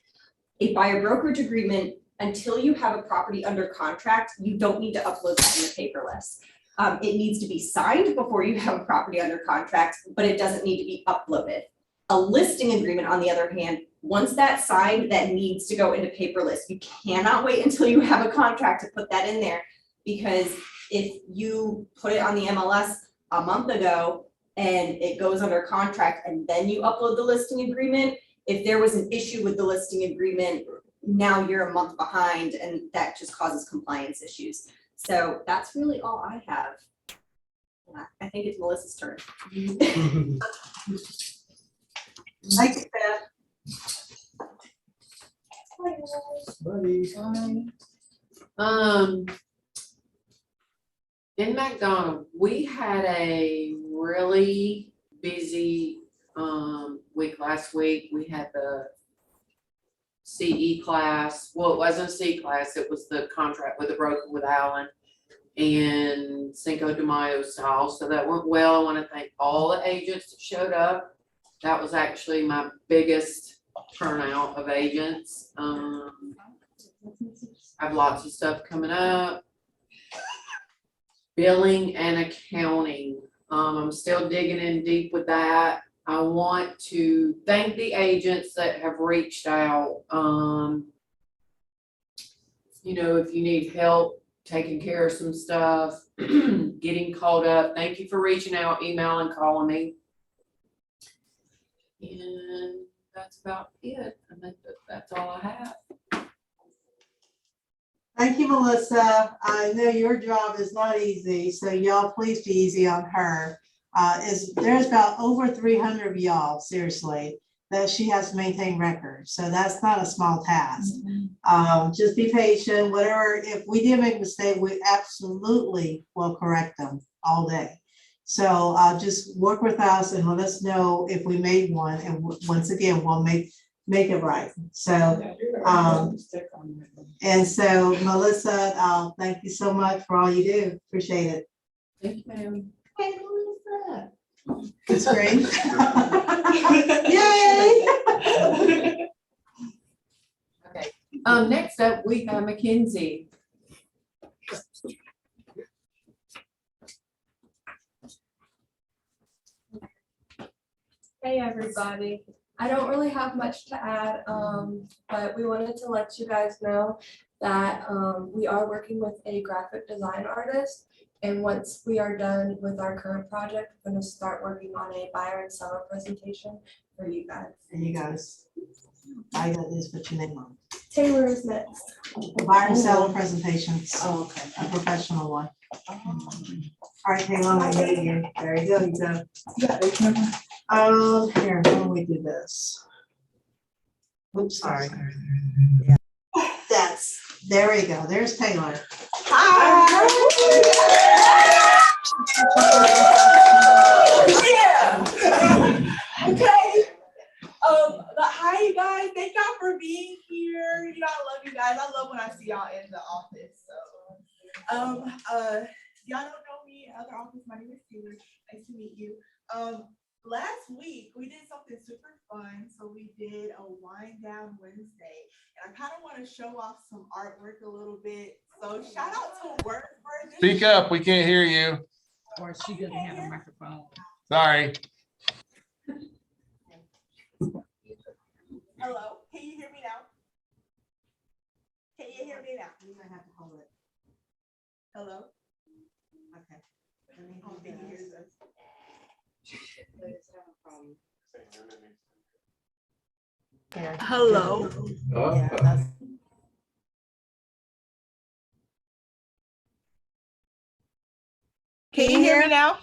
A buyer brokerage agreement, until you have a property under contract, you don't need to upload that in the paperless. It needs to be signed before you have a property under contract, but it doesn't need to be uploaded. A listing agreement, on the other hand, once that's signed, that needs to go into paperless. You cannot wait until you have a contract to put that in there, because if you put it on the MLS a month ago and it goes under contract and then you upload the listing agreement, if there was an issue with the listing agreement, now you're a month behind, and that just causes compliance issues. So that's really all I have. I think it's Melissa's turn. Thank you, Steph. In McDonough, we had a really busy week last week. We had the CE class. Well, it wasn't a C class, it was the contract with the broker with Allen and Cinco de Mayo style. So that went well. I want to thank all the agents that showed up. That was actually my biggest turnout of agents. I have lots of stuff coming up. Billing and accounting. I'm still digging in deep with that. I want to thank the agents that have reached out. You know, if you need help taking care of some stuff, getting caught up, thank you for reaching out, emailing, calling me. And that's about it. I think that's all I have. Thank you, Melissa. I know your job is not easy, so y'all please be easy on her. There's about over 300 of y'all, seriously, that she has to maintain records. So that's not a small task. Just be patient, whatever. If we did make a mistake, we absolutely will correct them all day. So just work with us and let us know if we made one. And once again, we'll make it right. So, and so Melissa, thank you so much for all you do. Appreciate it. Thank you, ma'am. Hey, Melissa. It's great. Yay. Okay. Next up, we have Mackenzie. Hey everybody, I don't really have much to add, but we wanted to let you guys know that we are working with a graphic design artist. And once we are done with our current project, we're going to start working on a buyer and seller presentation for you guys. And you guys, I got this, put your name on. Taylor is next. Buyer and seller presentations. Oh, okay. A professional one. All right, Taylor, I'm gonna get you. There you go, you go. Here, how do we do this? Oops, sorry. Yeah. There we go. There's Taylor. Hi. Yeah. Okay. Hi you guys. Thank y'all for being here. You know, I love you guys. I love when I see y'all in the office. So, y'all don't know me in other office. My name is Taylor. Nice to meet you. Last week we did something super fun. So we did a wind down Wednesday, and I kind of want to show off some artwork a little bit. So shout out to Work for this. Speak up, we can't hear you. Or she doesn't have a microphone. Sorry. Hello, can you hear me now? Can you hear me now? You might have to hold it. Hello? Okay. I don't think he hears us. Here. Hello? Yeah, that's. Can you hear me now?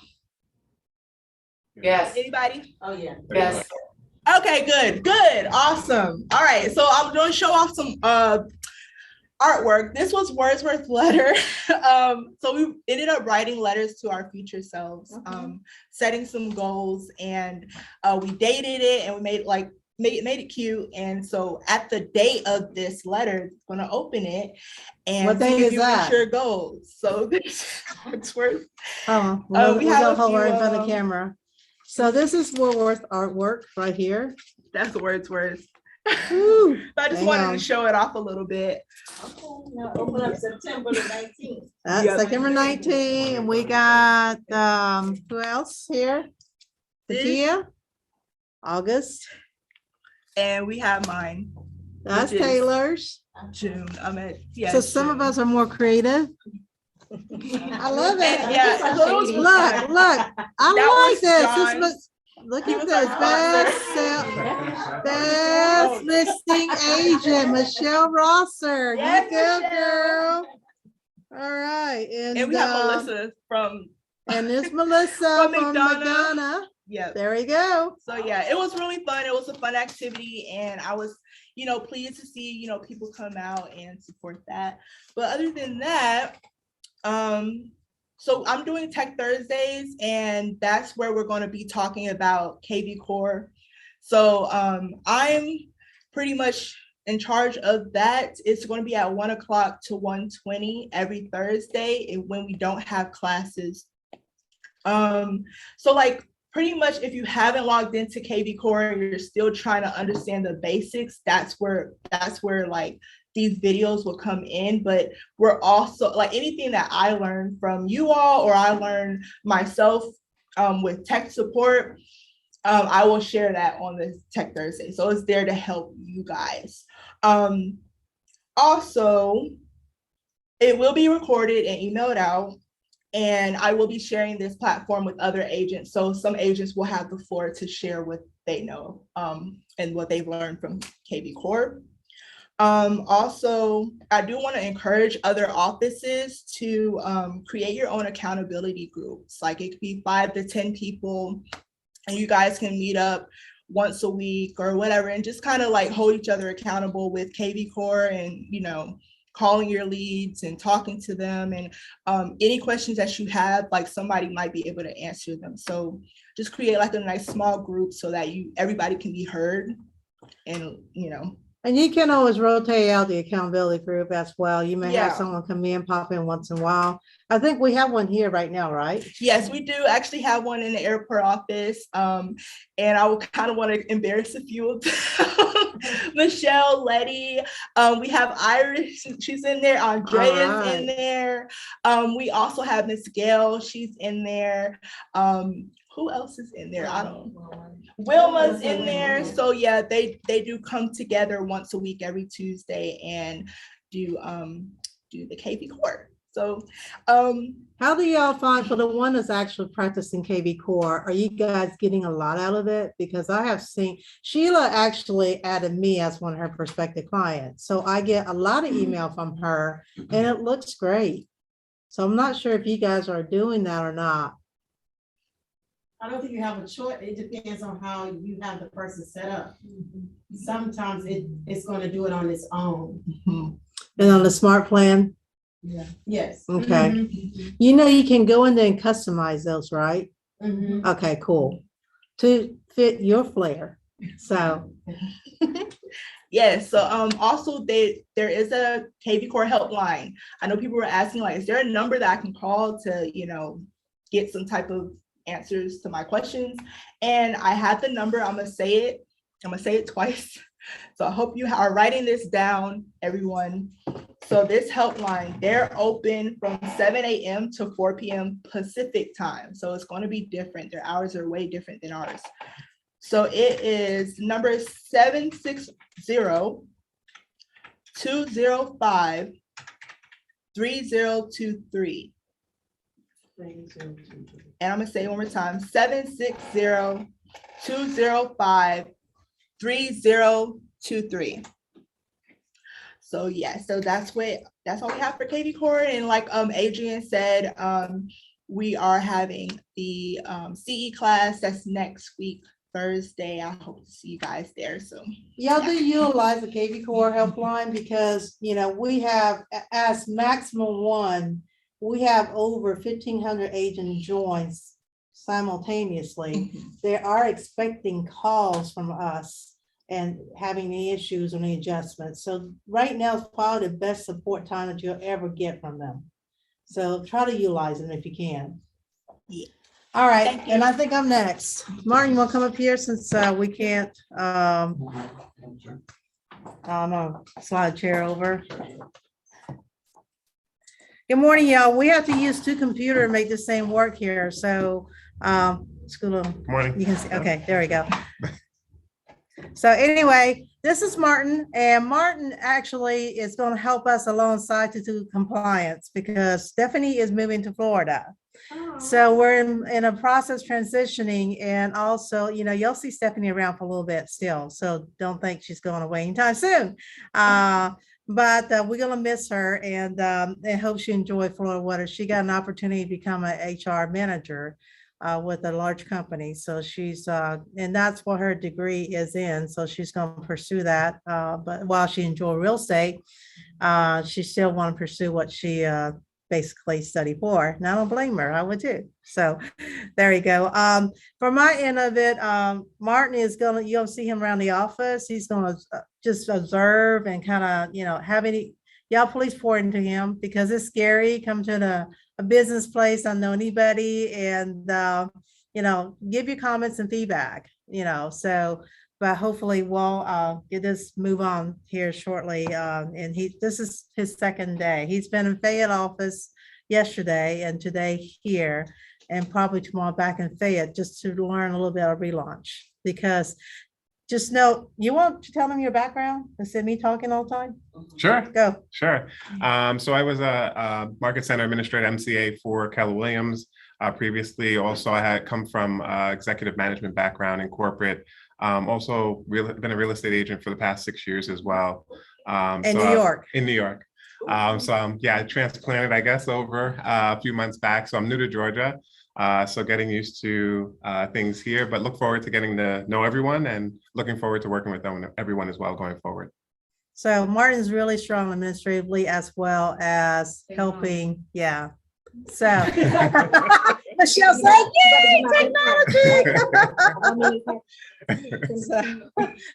Yes. Anybody? Oh, yeah. Yes. Okay, good, awesome. All right, so I'm going to show off some artwork. This was Wordsworth's letter. So we ended up writing letters to our future selves, setting some goals, and we dated it, and we made it cute. And so at the date of this letter, I'm going to open it and What day see if is you that? reach your goals. So this Wordsworth. Oh, we have a hold her in few, front of the camera. So this is Woolworth artwork right here. That's Wordsworth. Woo, I just hang wanted on. to show it off a little bit. Okay, now open up September the 19th. That's Yep. September 19, and we got, who else here? Takia, August, And we have mine. that's Which is Taylor's. June. So some of us are more creative. I love it. And yeah, so it was Look, fun. I That like was this. John's. Look He at was this, our best listing agent, Michelle Rosser. You Yes, go, Michelle. girl. All right, And we have Melissa from and there's Melissa From from McDonough. McDonough. yeah. There we go. So yeah, it was really fun. It was a fun activity, and I was, pleased to see, people come out and support that. But other than that, So I'm doing Tech Thursdays, and that's where we're going to be talking about Kvcore. So I'm pretty much in charge of that. It's going to be at 1 o'clock to 1:20 every Thursday when we don't have classes. So like pretty much if you haven't logged into Kvcore and you're still trying to understand the basics, that's where like these videos will come in. But we're also like anything that I learned from you all or I learned myself with tech support, I will share that on the Tech Thursday. So it's there to help you guys. Also, it will be recorded and emailed out. And I will be sharing this platform with other agents. So some agents will have the floor to share what they know and what they've learned from Kvcore. Also, I do want to encourage other offices to create your own accountability groups. Like it could be 5 to 10 people, and you guys can meet up once a week or whatever, and just kind of like hold each other accountable with Kvcore and, you know, calling your leads and talking to them, and any questions that you have, like somebody might be able to answer them. So just create like a nice small group so that everybody can be heard, and you know. And you can always rotate out the accountability group as well. You may have Yeah. someone come in, pop in once in a while. I think we have one here right now, right? Yes, we do actually have one in the airport office. And I would kind of want to embarrass a few of them. Michelle, Letty, we have Iris, she's in there. Andrea's in there. We also have Miss Gail, she's in there. Who else is in there? I don't know. Wilma's in there. So yeah, they do come together once a week every Tuesday and do the Kvcore. So how do y'all find, for the one that's actually practicing Kvcore, are you guys getting a lot out of it? Because I have seen Sheila actually added me as one of her prospective clients. So I get a lot of email from her and it looks great. So I'm not sure if you guys are doing that or not. I don't think you have a choice. It depends on how you have the person set up. Sometimes it's going to do it on its own. And on the smart plan? Yeah. Yes. Okay. You know, you can go in there and customize those, right? Okay, cool. To fit your flair. So yes, so also there is a Kvcore helpline. I know people were asking, like, is there a number that I can call to, you know, get some type of answers to my questions? And I have the number. I'm gonna say it twice. So I hope you are writing this down, everyone. So this helpline, they're open from 7 a.m. to 4 p.m. Pacific time. So it's going to be different. Their hours are way different than ours. So it is number 760-205-3023. And I'm gonna say it one more time, 760-205-3023. So yeah, so that's all we have for Kvcore. And like Adrian said, we are having the CE class that's next week, Thursday. I hope to see you guys there. So y'all do utilize the Kvcore helpline, because you know we have as maximum one, we have over 1,500 agent joins simultaneously. They are expecting calls from us and having the issues and the adjustments. So right now is probably the best support time that you'll ever get from them. So try to utilize them if you can. Yeah. All right, and I think I'm next. Martin, you want to come up here since we can't, I don't know, slide a chair over. Good morning, y'all. We have to use 2 computers to make the same work here. So, Morning. You can see, okay, there we go. So anyway, this is Martin, and Martin actually is going to help us alongside to do compliance because Stephanie is moving to Florida. So we're in a process transitioning, and also, you know, you'll see Stephanie around for a little bit still. So don't think she's going away anytime soon. But we're going to miss her, and hope she enjoyed Florida Water. She got an opportunity to become an HR manager with a large company. So she's, and that's what her degree is in. So she's going to pursue that. But while she enjoys real estate, she still want to pursue what she basically study for. And I don't blame her, I would too. So there you go. For my end of it, Martin is you'll see him around the office. He's gonna just observe and kind of, have y'all please pour into him because it's scary. Come to a business place, don't know anybody, and give your comments and feedback, so, but hopefully we'll get this move on here shortly. And this is his second day. He's been in Fayette office yesterday and today here, and probably tomorrow back in Fayette just to learn a little bit of relaunch. Because just know, you want to tell them your background instead of me talking all the time? Sure. Go. Sure. So I was a Market Center Administrator MCA for Keller Williams. Previously, also I had come from executive management background in corporate. Also been a real estate agent for the past 6 years as well. In New York. In New York. I transplanted, I guess, over a few months back. So I'm new to Georgia. So getting used to things here, but look forward to getting to know everyone and looking forward to working with everyone as well going forward. So Martin's really strong administratively as well as helping. Yeah. So Michelle said, yay, technology. So,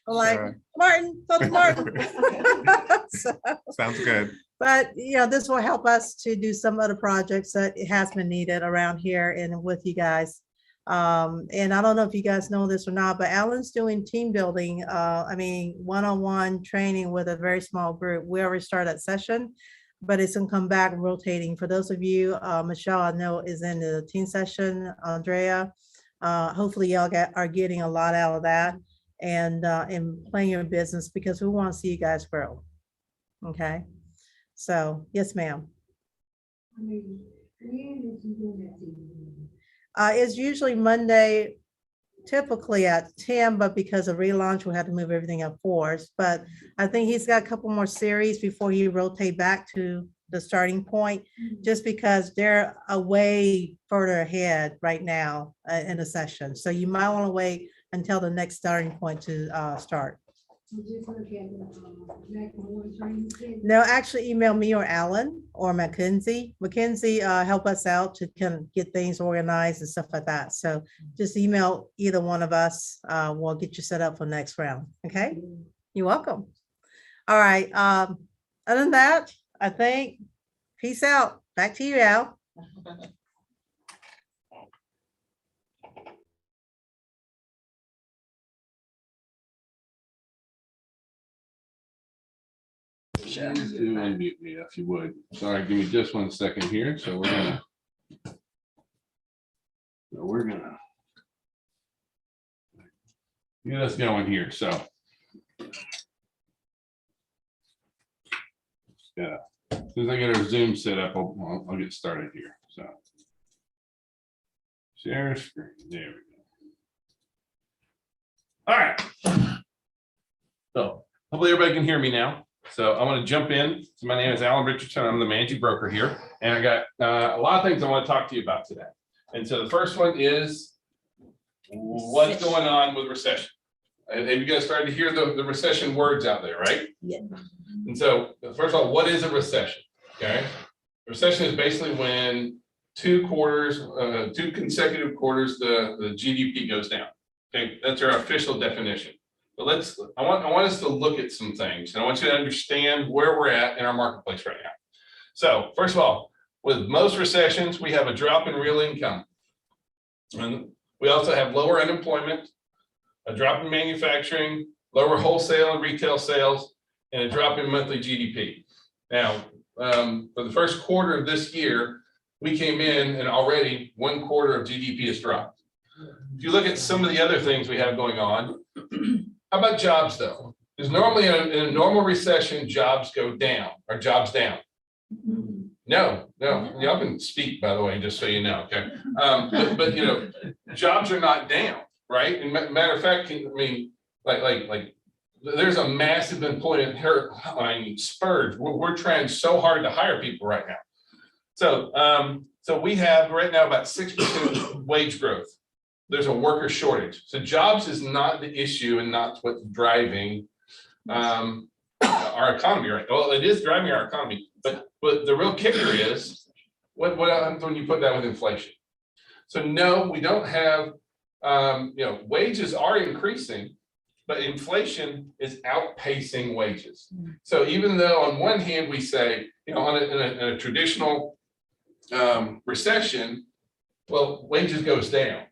like, sure. Martin, talk to Martin. Sounds good. But this will help us to do some other projects that it has been needed around here and with you guys. And I don't know if you guys know this or not, but Alan's doing team building. One-on-one training with a very small group. We already started that session, but it's gonna come back rotating. For those of you, Michelle, I know is in the team session. Andrea, hopefully y'all are getting a lot out of that and playing your business because we want to see you guys grow. Okay. So, yes, ma'am. It's usually Monday, typically at 10, but because of relaunch, we'll have to move everything up 4. But I think he's got a couple more series before he rotate back to the starting point, just because they're a way further ahead right now in the session. So you might want to wait until the next starting point to start. No, actually email me or Alan or Mackenzie. Mackenzie help us out to kind of get things organized and stuff like that. So just email either one of us. We'll get you set up for next round. Okay. You're welcome. All right. Other than that, I think peace out. Back to you, Al. Please do unmute me if you would. Sorry, give me just 1 second here. So we're gonna get us going here. So yeah, as soon as I get our Zoom set up, I'll get started here. So share screen. There we go. All right. So hopefully everybody can hear me now. So I want to jump in. So my name is Alan Richardson. I'm the managing broker here. And I got a lot of things I want to talk to you about today. And so the first one is what's going on with recession. Have you guys started to hear the recession words out there, right? Yeah. And so first of all, what is a recession? Okay. A recession is basically when 2 consecutive quarters, the GDP goes down. Okay. That's our official definition. But I want us to look at some things, and I want you to understand where we're at in our marketplace right now. So first of all, with most recessions, we have a drop in real income. And we also have lower unemployment, a drop in manufacturing, lower wholesale and retail sales, and a drop in monthly GDP. Now, for the first quarter of this year, we came in and already 1/4 of GDP has dropped. If you look at some of the other things we have going on, how about jobs though? Because normally in a normal recession, jobs go down. Are jobs down? No, y'all can speak, by the way, just so you know, okay? But jobs are not down, right? And matter of fact, I mean, like there's a massive employment spurge. We're trying so hard to hire people right now. So we have right now about 6% wage growth. There's a worker shortage. So jobs is not the issue and not what's driving our economy right now. Well, it is driving our economy, but the real kicker is what happens when you put that with inflation? So no, we don't have, wages are increasing, but inflation is outpacing wages. So even though on one hand we say, in a traditional recession, well, wages goes down.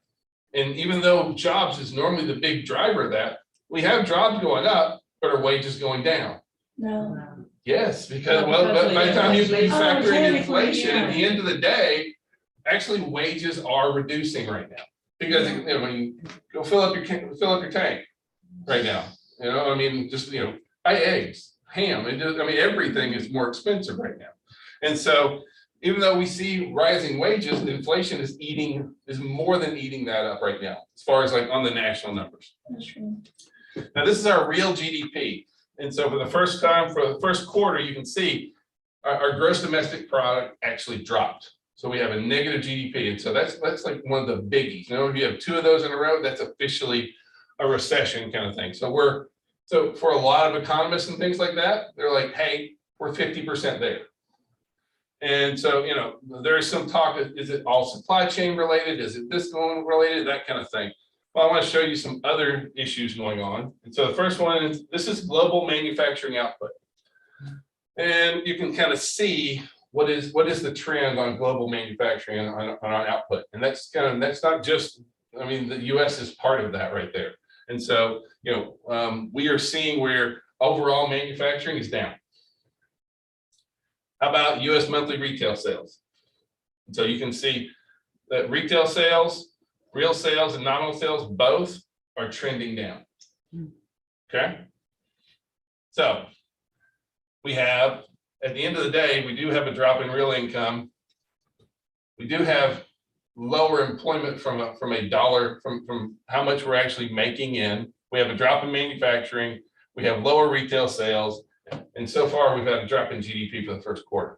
And even though jobs is normally the big driver of that, we have jobs going up, but are wages going down? No. Yes, because, Well, well, by the time you inflation. factor in technically, inflation, at the yeah. end of the day, actually wages are reducing right now. Because, when you go fill up your tank right now, just, buy eggs, ham, everything is more expensive right now. And so even though we see rising wages, inflation is more than eating that up right now, as far as like on the national numbers. That's true. Now, this is our real GDP. And so for the first time, for the first quarter, you can see our gross domestic product actually dropped. So we have a negative GDP. And so that's like one of the biggies. If you have two of those in a row, that's officially a recession kind of thing. So for a lot of economists and things like that, they're like, hey, we're 50% there. And so, there's some talk, is it all supply chain related? Is it this going related? That kind of thing. Well, I want to show you some other issues going on. And so the first one is, this is global manufacturing output. And you can kind of see what is the trend on global manufacturing on output. And that's not just, the US is part of that right there. And so, we are seeing where overall manufacturing is down. How about US monthly retail sales? So you can see that retail sales, real sales and nominal sales both are trending down. Okay. So we have, at the end of the day, we do have a drop in real income. We do have lower employment from a dollar, from how much we're actually making in. We have a drop in manufacturing. We have lower retail sales. And so far we've had a drop in GDP for the first quarter.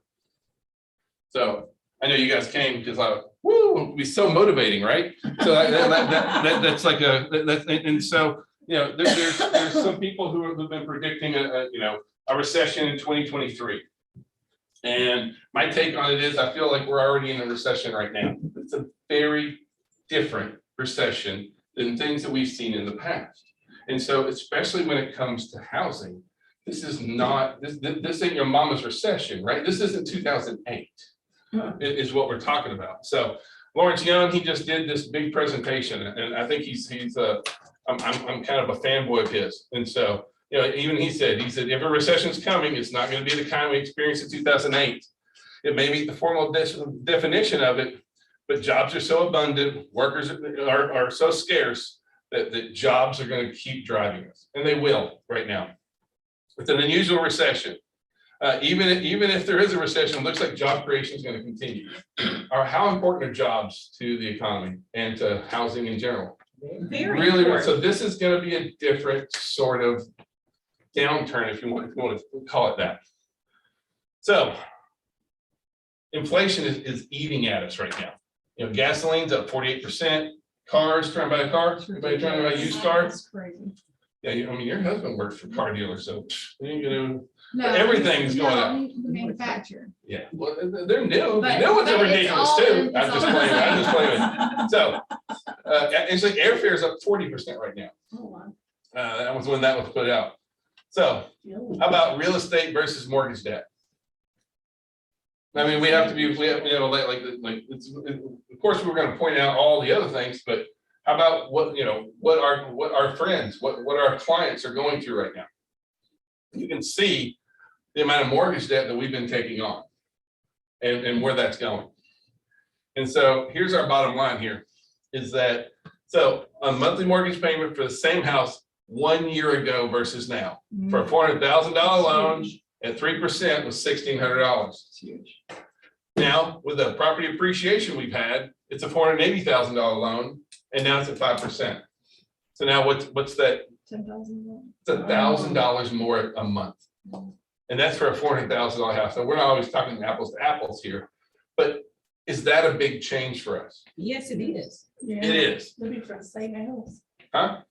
So I know you guys came because it'll be so motivating, right? So that's like and so, there's some people who have been predicting a recession in 2023. And my take on it is, I feel like we're already in a recession right now. It's a very different recession than things that we've seen in the past. And so, especially when it comes to housing, this is not, this ain't your mama's recession, right? This isn't 2008, is what we're talking about. So Lawrence Young, he just did this big presentation, and I think I'm kind of a fanboy of his. And so, even he said, if a recession's coming, it's not going to be the kind we experienced in 2008. It may meet the formal definition of it, but jobs are so abundant, workers are so scarce that jobs are going to keep driving us, and they will right now. It's an unusual recession. Even if there is a recession, it looks like job creation is going to continue. How important are jobs to the economy and to housing in general? Very really. important. So this is going to be a different sort of downturn, if you want to call it that. So inflation is eating at us right now. Gasoline's up 48%. Cars, trying to buy a car. Everybody trying to buy a used car. That's crazy. Yeah, your husband works for car dealers, so you ain't gonna. No, Everything's going up. no, the manufacturer. Yeah, well, they're new. But- The new ones are but it's ridiculous all too. in- I'm just playing. So, it's like airfare is up 40% right now. Oh, wow. That was when that was put out. So, how about real estate versus mortgage debt? We have to be. Of course, we're going to point out all the other things, but how about what our friends, what our clients are going through right now? You can see the amount of mortgage debt that we've been taking on and where that's going. And so here's our bottom line here is that, so a monthly mortgage payment for the same house 1 year ago versus now, for a $400,000 loan at 3% was $1,600. It's huge. Now, with the property appreciation we've had, it's a $480,000 loan, and now it's at 5%. So now what's that? 10,000. It's $1,000 more a month. And that's for a $400,000 house. So we're not always talking apples to apples here, but is that a big change for us? Yes, it is. Yeah. It is. That'd be for the same house. Huh?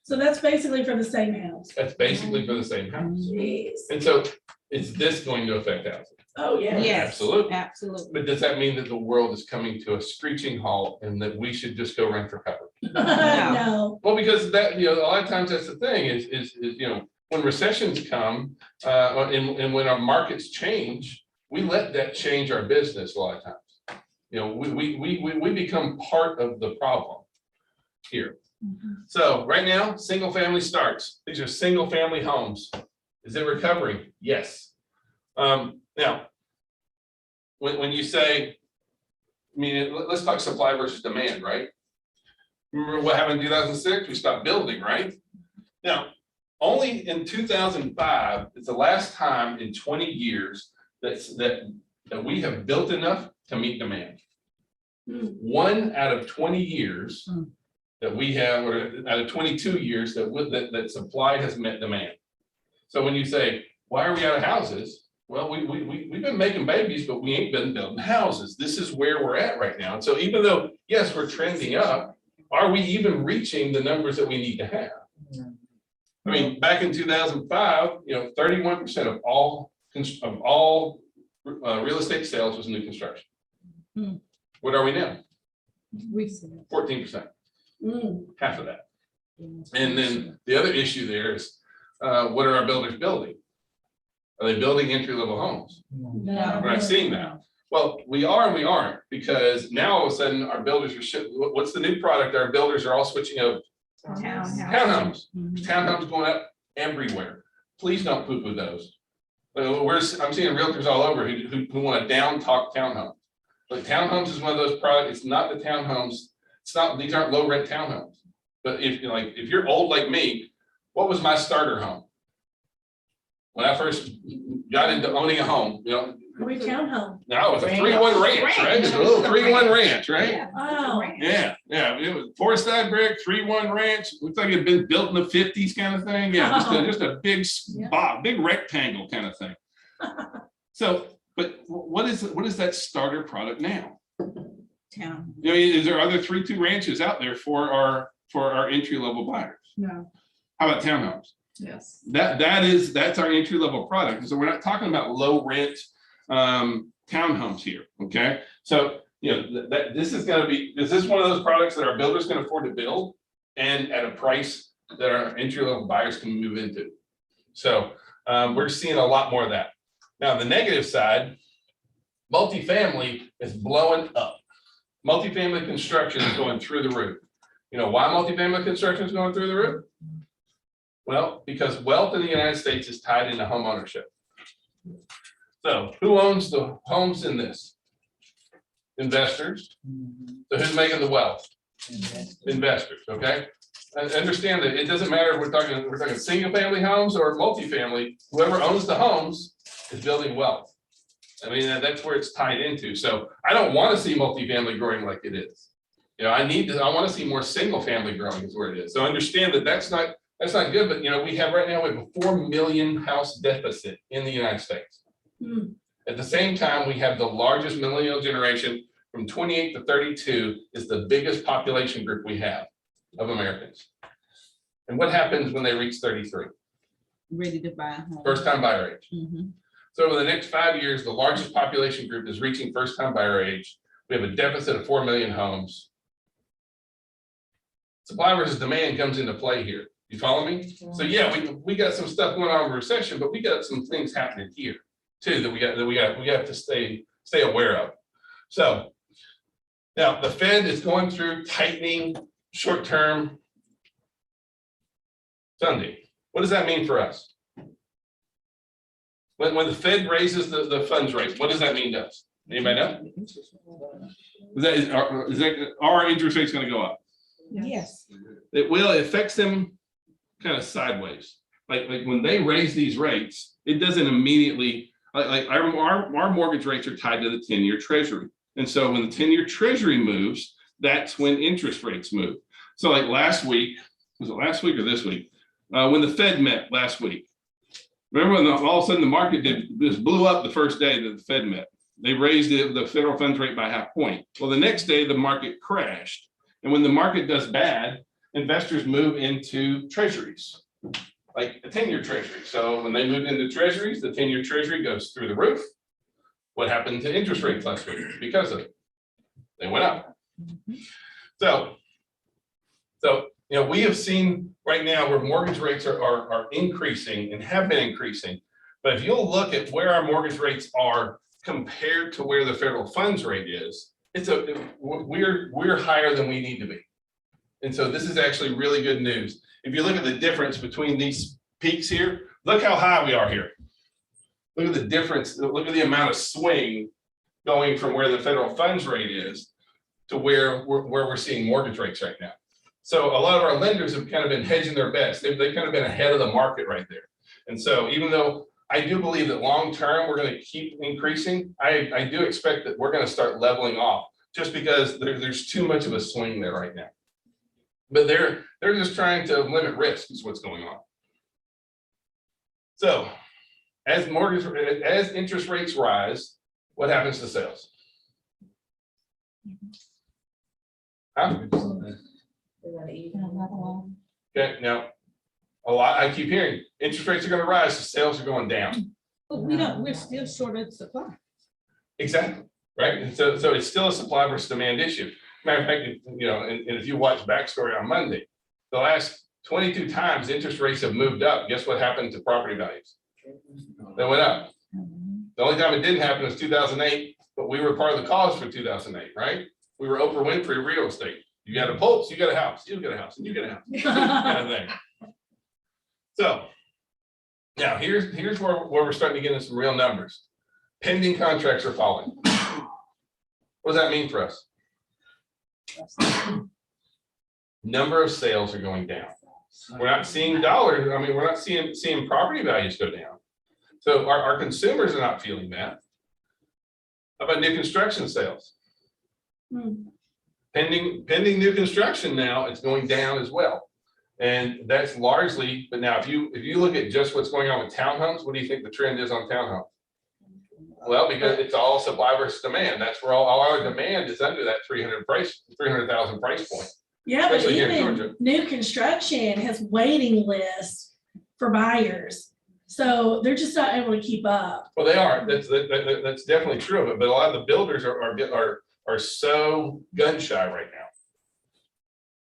So that's basically for the same house. That's basically for the same house. Jeez. And so is this going to affect housing? Oh, yeah. Yes, Absolutely. absolutely. But does that mean that the world is coming to a screeching halt and that we should just go run for cover? No. Well, because that, a lot of times that's the thing is, when recessions come, and when our markets change, we let that change our business a lot of times. We become part of the problem here. So right now, single family starts. These are single family homes. Is it recovering? Yes. Now, when you say, let's talk supply versus demand, right? Remember what happened in 2006? We stopped building, right? Now, only in 2005 is the last time in 20 years that we have built enough to meet demand. 1 out of 20 years that we have, or out of 22 years that supply has met demand. So when you say, why are we out of houses? Well, we've been making babies, but we ain't been building houses. This is where we're at right now. And so even though, yes, we're trending up, are we even reaching the numbers that we need to have? I mean, back in 2005, 31% of all real estate sales was new construction. What are we now? 14%, half of that. And then the other issue there is, what are our builders building? Are they building entry-level homes? No. We're not seeing that. Well, we are and we aren't, because now all of a sudden our builders are what's the new product? Our builders are all switching over. Townhomes. Townhomes going up everywhere. Please don't poo-poo those. I'm seeing realtors all over who want to down-talk townhomes. But townhomes is one of those products. It's not the townhomes. These aren't low-rent townhomes. But if you're old like me, what was my starter home? When I first got into owning a home, We townhome. no, it was a 3-1 ranch, right? It's a little 3-1 ranch, right? Yeah. Oh. Yeah, it was forest side brick, 3-1 ranch. Looks like it'd been built in the 50s kind of thing. Yeah, just a big spot, big rectangle kind of thing. So, but what is that starter product now? Town. Is there other 3-2 ranches out there for our entry level buyers? No. How about townhomes? Yes. That's our entry level product. And so we're not talking about low rent townhomes here. Okay. So, this is one of those products that our builders can afford to build and at a price that our entry level buyers can move into. So we're seeing a lot more of that. Now, the negative side, multifamily is blowing up. Multifamily construction is going through the roof. Why multifamily construction is going through the roof? Well, because wealth in the United States is tied into home ownership. So who owns the homes in this? Investors. So who's making the wealth? Investors, okay? And understand that it doesn't matter if we're talking single family homes or multifamily, whoever owns the homes is building wealth. I mean, that's where it's tied into. So I don't want to see multifamily growing like it is. I want to see more single family growing is where it is. So understand that that's not good, but we have a 4 million house deficit in the United States. At the same time, we have the largest millennial generation from 28 to 32 is the biggest population group we have of Americans. And what happens when they reach 33? Ready to buy a home. First time buyer age. So over the next 5 years, the largest population group is reaching first time buyer age. We have a deficit of 4 million homes. Supply versus demand comes into play here. You follow me? So yeah, we got some stuff going on in recession, but we got some things happening here too that we have to stay aware of. So now the Fed is going through tightening short-term funding. What does that mean for us? When the Fed raises the funds rate, what does that mean to us? Anybody know? Are our interest rates going to go up? Yes. It affects them kind of sideways. Like when they raise these rates, it doesn't immediately, our mortgage rates are tied to the 10-year treasury. And so when the 10-year treasury moves, that's when interest rates move. So like last week, was it last week or this week? When the Fed met last week, remember when all of a sudden the market blew up the first day that the Fed met. They raised the federal funds rate by half point. Well, the next day the market crashed. And when the market does bad, investors move into treasuries, like a 10-year treasury. So when they move into treasuries, the 10-year treasury goes through the roof. What happened to interest rates last week because of it? They went up. So, you know, we have seen right now where mortgage rates are increasing and have been increasing. But if you'll look at where our mortgage rates are compared to where the federal funds rate is, we're higher than we need to be. And so this is actually really good news. If you look at the difference between these peaks here, look how high we are here. Look at the difference. Look at the amount of swing going from where the federal funds rate is to where we're seeing mortgage rates right now. So a lot of our lenders have kind of been hedging their bets. They've kind of been ahead of the market right there. And so even though I do believe that long term we're going to keep increasing, I do expect that we're going to start leveling off just because there's too much of a swing there right now. But they're just trying to limit risk is what's going on. So as interest rates rise, what happens to sales? Huh? Okay, now I keep hearing interest rates are going to rise, so sales are going down. But we're still short of supply. Exactly, right? And so it's still a supply versus demand issue. Matter of fact, you know, and if you watch Backstory on Monday, the last 22 times interest rates have moved up. Guess what happened to property values? They went up. The only time it didn't happen was 2008, but we were part of the cause for 2008, right? We were Oprah Winfrey real estate. You got a pulse, you got a house, you got a house, and you got a house, kind of thing. So now here's where we're starting to get into some real numbers. Pending contracts are falling. What does that mean for us? Number of sales are going down. We're not seeing dollars. I mean, we're not seeing property values go down. So our consumers are not feeling that. How about new construction sales? Pending new construction now, it's going down as well. And that's largely, but now if you look at just what's going on with townhomes, what do you think the trend is on townhomes? Well, because it's all supply versus demand. That's where all our demand is under that 300,000 price point. Yeah, but especially here in even Georgia. new construction has waiting lists for buyers. So they're just not able to keep up. Well, they are. That's definitely true of it. But a lot of the builders are so gun shy right now.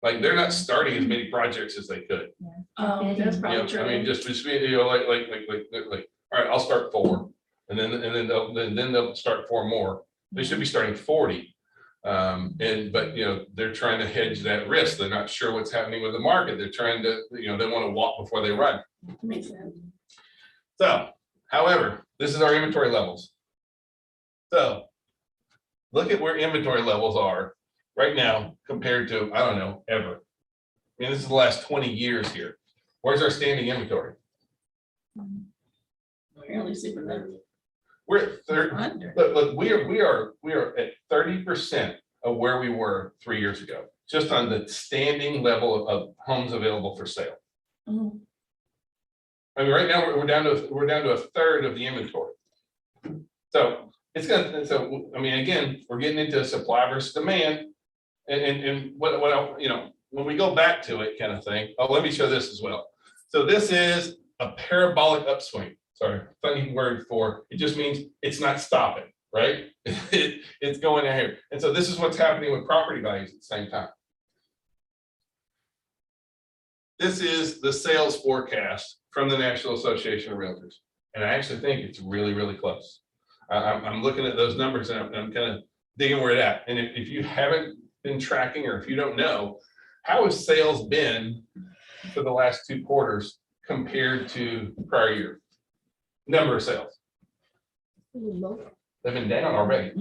Like they're not starting as many projects as they could. That's probably true. I mean, just you know, like, all right, I'll start 4, and then they'll start 4 more. They should be starting 40. But you know, they're trying to hedge that risk. They're not sure what's happening with the market. They're trying to, you know, they want to walk before they run. Makes sense. So, however, this is our inventory levels. So look at where inventory levels are right now compared to, I don't know, ever. I mean, this is the last 20 years here. Where's our standing inventory? Apparently super low. We're at 30. Look, we are at 30% of where we were 3 years ago, just on the standing level of homes available for sale. I mean, right now we're down to a third of the inventory. So it's gonna. So I mean, again, we're getting into supply versus demand, and what you know, when we go back to it, kind of thing. Oh, let me show this as well. So this is a parabolic upswing. Sorry, funny word for it. Just means it's not stopping, right? It's going ahead, and so this is what's happening with property values at the same time. This is the sales forecast from the National Association of Realtors. And I actually think it's really, really close. I'm looking at those numbers and I'm kind of digging where it's at. And if you haven't been tracking, or if you don't know, how has sales been for the last 2 quarters compared to prior year? Number of sales. They've been down already.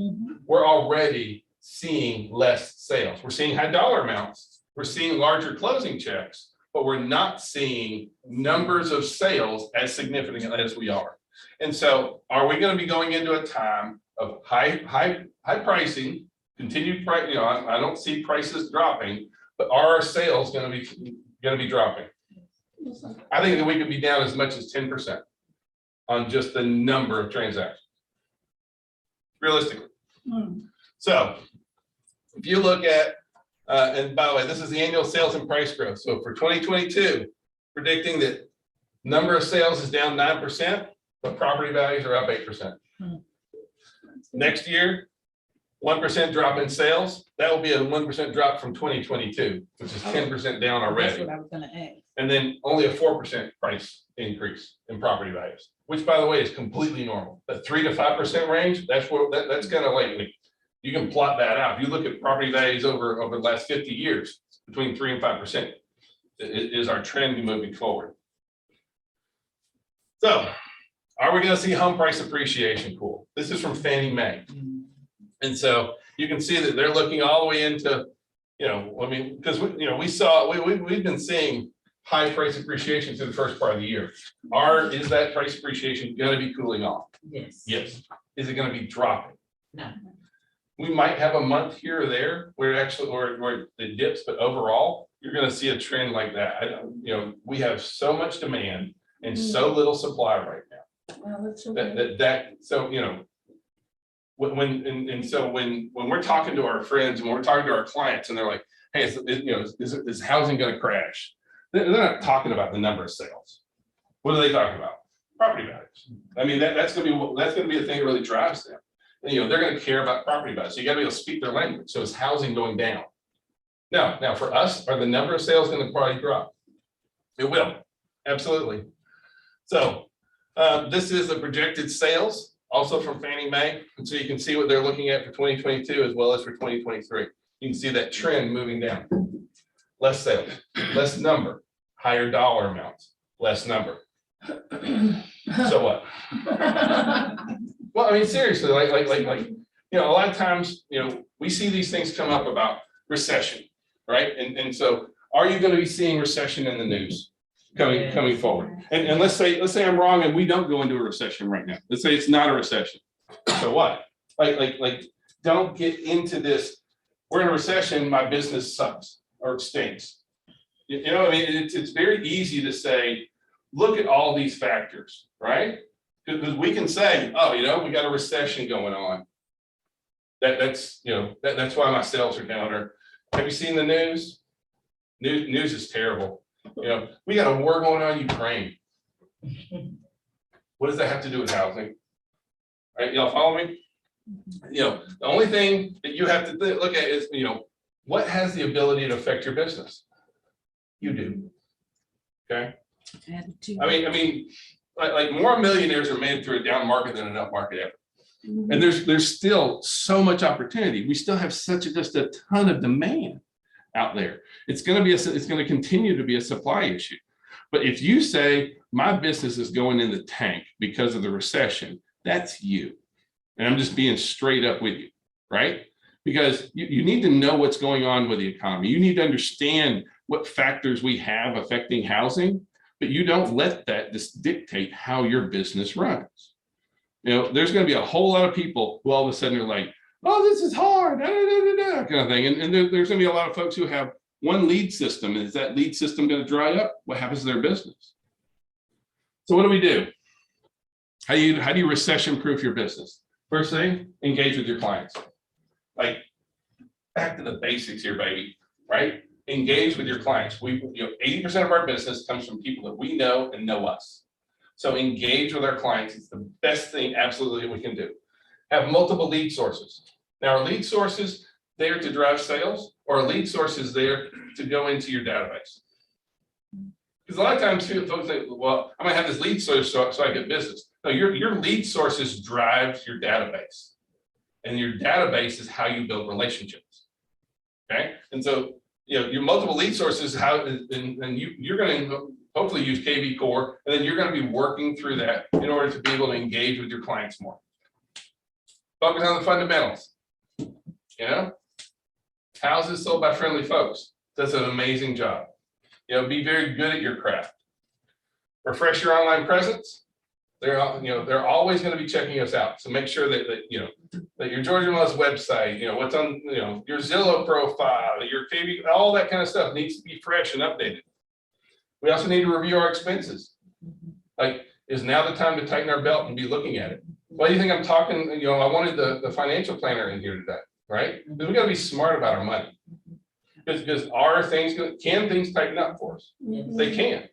We're already seeing less sales. We're seeing high dollar amounts. We're seeing larger closing checks. But we're not seeing numbers of sales as significant as we are. And so are we going to be going into a time of high pricing, continued price? You know, I don't see prices dropping, but are our sales going to be dropping? I think that we could be down as much as 10% on just the number of transactions, realistically. So if you look at and by the way, this is the annual sales and price growth. So for 2022, predicting that number of sales is down 9%, but property values are up 8%. Next year, 1% drop in sales. That will be a 1% drop from 2022, which is 10% down That's already. what I was gonna ask. And then only a 4% price increase in property values, which by the way is completely normal. The 3 to 5% range, that's what that's kind of like, you can plot that out. If you look at property values over the last 50 years, between 3 and 5% is our trend moving forward. So are we going to see home price appreciation? Cool. This is from Fannie Mae. And so you can see that they're looking all the way into, I mean, because we've been seeing high price appreciation through the first part of the year. Is that price appreciation going to be cooling off? Yes. Yes. Is it going to be dropping? No. We might have a month here or there where where it dips, but overall, you're going to see a trend like that. We have so much demand and so little supply right now. Well, that's So when we're talking to our friends and when we're talking to our clients and they're like, hey, is housing going to crash? They're not talking about the number of sales. What are they talking about? Property values. I mean, that's going to be a thing that really drives them. They're going to care about property values. So you got to be able to speak their language. So is housing going down? No. Now for us, are the number of sales going to probably drop? It will. Absolutely. So this is the projected sales also from Fannie Mae. And so you can see what they're looking at for 2022 as well as for 2023. You can see that trend moving down. Less sales, less number, higher dollar amounts, less number. So what? Well, I mean, seriously, like, a lot of times, we see these things come up about recession, right? And so are you going to be seeing recession in the news coming forward? And let's say I'm wrong and we don't go into a recession right now. Let's say it's not a recession. So what? Like, don't get into this. We're in a recession, my business sucks or stinks. I mean, it's very easy to say, look at all these factors, right? Because we can say, oh, we got a recession going on. That's why my sales are down. Or have you seen the news? News is terrible. We got a war going on in Ukraine. What does that have to do with housing? Right? Y'all follow me? The only thing that you have to look at is, what has the ability to affect your business? You do. Okay. I mean, like more millionaires are made through a down market than an up market ever. And there's still so much opportunity. We still have just a ton of demand out there. It's going to continue to be a supply issue. But if you say my business is going in the tank because of the recession, that's you. And I'm just being straight up with you, right? Because you need to know what's going on with the economy. You need to understand what factors we have affecting housing, but you don't let that just dictate how your business runs. There's going to be a whole lot of people who all of a sudden are like, oh, this is hard, kind of thing. And there's going to be a lot of folks who have one lead system. Is that lead system going to dry up? What happens to their business? So what do? How do you recession proof your business? First thing, engage with your clients. Like, back to the basics here, baby, right? Engage with your clients. 80% of our business comes from people that we know and know us. So engage with our clients. It's the best thing absolutely we can do. Have multiple lead sources. Now, are lead sources there to drive sales, or are lead sources there to go into your database? Because a lot of times folks think, well, I'm gonna have this lead source so I get business. No, your lead sources drives your database. And your database is how you build relationships. Okay. And so, your multiple lead sources, you're going to hopefully use Kvcore, and then you're going to be working through that in order to be able to engage with your clients more. Focus on the fundamentals. Houses sold by friendly folks. Does an amazing job. Be very good at your craft. Refresh your online presence. They're always going to be checking us out. So make sure that your Georgia Laws website, what's on, your Zillow profile, your KV, all that kind of stuff needs to be fresh and updated. We also need to review our expenses. Like, is now the time to tighten our belt and be looking at it? Why do you think I'm talking? I wanted the financial planner in here today, right? Because we got to be smart about our money. Because can things tighten up for us? They can.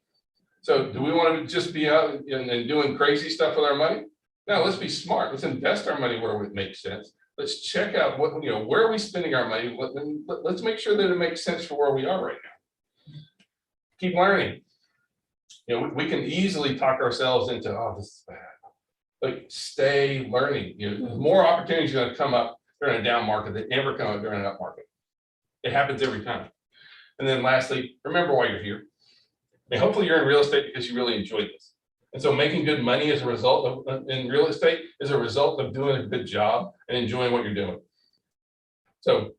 So do we want to just be out and doing crazy stuff with our money? Now, let's be smart. Let's invest our money where it makes sense. Let's check out what, where are we spending our money? Let's make sure that it makes sense for where we are right now. Keep learning. We can easily talk ourselves into, oh, this is bad. Like, stay learning. More opportunities are going to come up during a down market that never come up during an up market. It happens every time. And then lastly, remember why you're here. And hopefully you're in real estate because you really enjoy this. And so making good money as a result of in real estate is a result of doing a good job and enjoying what you're doing. So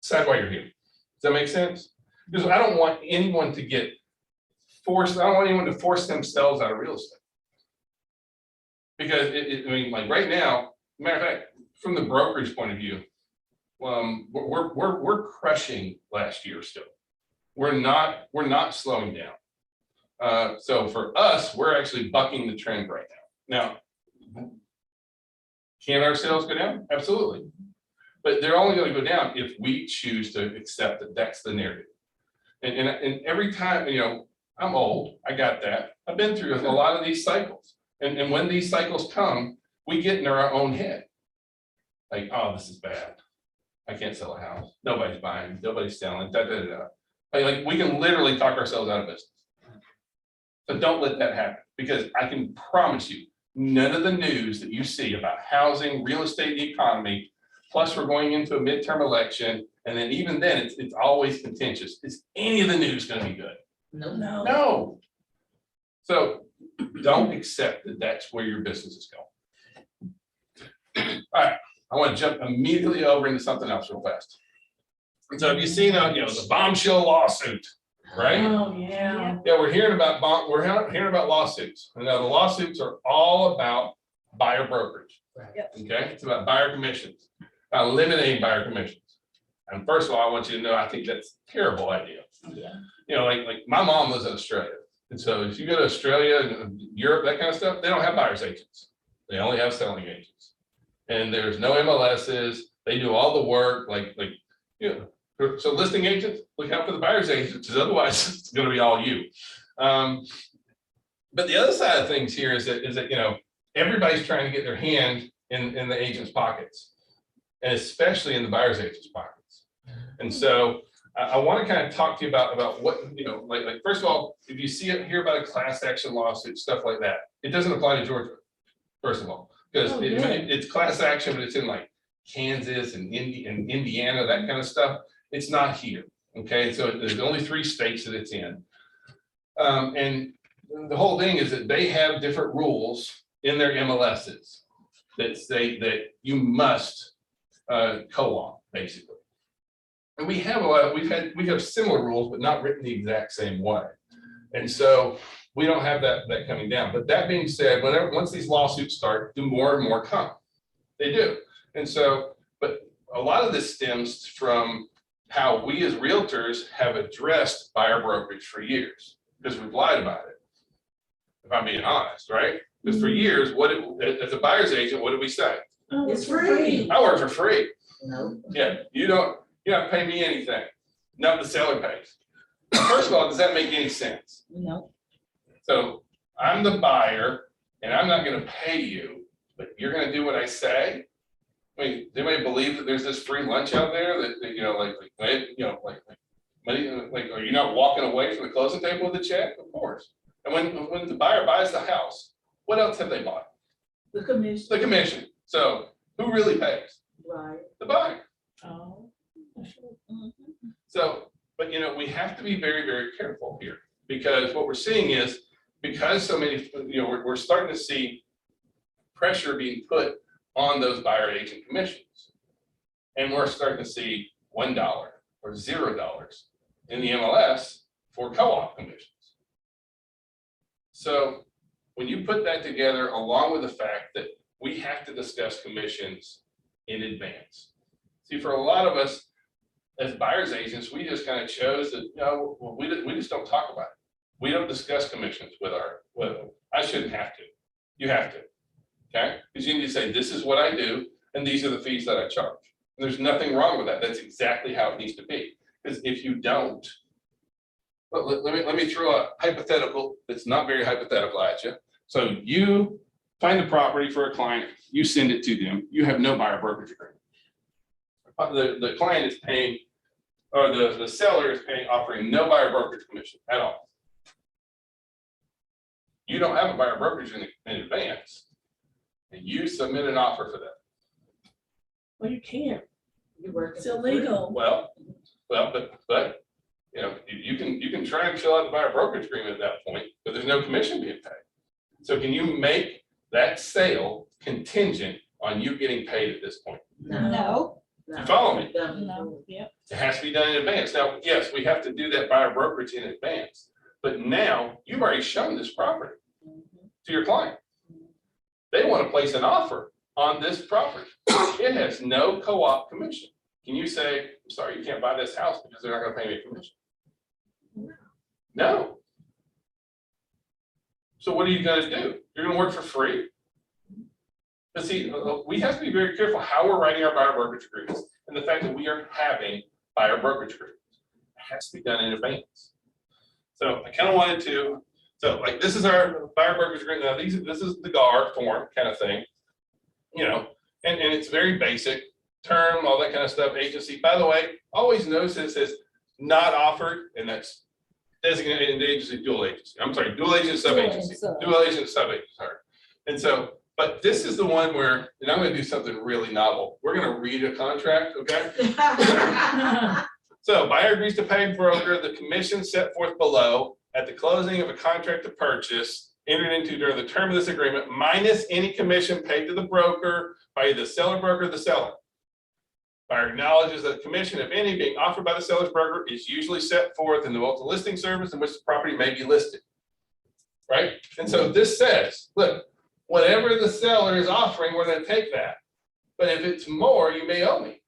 decide why you're here. Does that make sense? Because I don't want anyone to get forced. I don't want anyone to force themselves out of real estate. Because I mean, like right now, matter of fact, from the brokerage point of view, we're crushing last year still. We're not slowing down. So for us, we're actually bucking the trend right now. Now, can our sales go down? Absolutely. But they're only going to go down if we choose to accept that that's the narrative. And every time, I'm old, I got that. I've been through a lot of these cycles. And when these cycles come, we get in our own head. Like, oh, this is bad. I can't sell a house. Nobody's buying, nobody's selling, da, da, da, da. Like we can literally talk ourselves out of business. So don't let that happen, because I can promise you, none of the news that you see about housing, real estate, the economy, plus we're going into a midterm election, and then even then, it's always contentious. Is any of the news going to be good? No. No. So don't accept that that's where your business is going. All right, I want to jump immediately over into something else real fast. And so have you seen, the Bombshell Lawsuit, right? Oh, yeah. Yeah, we're hearing about lawsuits. And now the lawsuits are all about buyer brokerage. Okay, it's about buyer commissions, eliminating buyer commissions. And first of all, I want you to know, I think that's a terrible idea. Yeah. Like my mom lives in Australia. And so if you go to Australia and Europe, that kind of stuff, they don't have buyer's agents. They only have selling agents. And there's no MLSs. They do all the work, so listing agents, look out for the buyer's agents, because otherwise it's going to be all you. But the other side of things here is that everybody's trying to get their hand in the agent's pockets, and especially in the buyer's agent's pockets. And so I want to kind of talk to you about what, like first of all, if you hear about a class action lawsuit, stuff like that, it doesn't apply to Georgia, first of all, because it's class action, but it's in like Kansas and Indiana, that kind of stuff. It's not here. Okay, so there's only 3 states that it's in. And the whole thing is that they have different rules in their MLSs that say that you must co-op, basically. And we have similar rules, but not written the exact same way. And so we don't have that coming down. But that being said, once these lawsuits start, do more and more come. They do. And so, but a lot of this stems from how we as realtors have addressed buyer brokerage for years, because we've lied about it, if I'm being honest, right? Because for years, as a buyer's agent, what did we say? Oh, it's free. I work for free. No. Yeah, you don't pay me anything. No, the seller pays. First of all, does that make any sense? No. So I'm the buyer and I'm not going to pay you, but you're going to do what I say. I mean, does anybody believe that there's this free lunch out there that are you not walking away from the closing table with a check? Of course. And when the buyer buys the house, what else have they bought? The commission. The commission. So who really pays? Right. The buyer. Oh. So, but we have to be very, very careful here, because what we're seeing is, because so many, we're starting to see pressure being put on those buyer agent commissions. And we're starting to see $1 or $0 in the MLS for co-op commissions. So when you put that together, along with the fact that we have to discuss commissions in advance. See, for a lot of us as buyer's agents, we just kind of chose that, we just don't talk about it. We don't discuss commissions with I shouldn't have to. You have to. Okay, because you need to say, this is what I do, and these are the fees that I charge. And there's nothing wrong with that. That's exactly how it needs to be. Because if you don't, let me throw a hypothetical that's not very hypothetical at you. So you find the property for a client, you send it to them, you have no buyer brokerage agreement. The client is paying, or the seller is paying, offering no buyer brokerage commission at all. You don't have a buyer brokerage in advance, and you submit an offer for that. Well, you can't. You work. It's illegal. Well, but you know, you can try and fill out the buyer brokerage agreement at that point, but there's no commission being paid. So can you make that sale contingent on you getting paid at this point? No. You follow me? No. Yep. It has to be done in advance. Now, yes, we have to do that buyer brokerage in advance, but now you've already shown this property to your client. They want to place an offer on this property. It has no co-op commission. Can you say, I'm sorry, you can't buy this house because they're not going to pay me a commission? No. So what are you going to do? You're going to work for free? But see, we have to be very careful how we're writing our buyer brokerage agreements and the fact that we are having buyer brokerage agreements. It has to be done in advance. So I kind of wanted to, so like this is our buyer brokerage agreement. Now this is the GAR form kind of thing, you know, and it's very basic term, all that kind of stuff, agency. By the way, always notice that it says not offered, and that's designated in the agency, dual agency. I'm sorry, dual agent, sub agency, dual agent, sub agency, sorry. And so, but this is the one where, and I'm going to do something really novel. We're going to read a contract, okay? So buyer agrees to pay broker the commission set forth below at the closing of a contract to purchase entered into during the term of this agreement, minus any commission paid to the broker by the seller broker or the seller. Buyer acknowledges that commission, if any, being offered by the seller's broker is usually set forth in the multiple listing service in which the property may be listed. Right? And so this says, look, whatever the seller is offering, we're going to take that. But if it's more, you may owe me.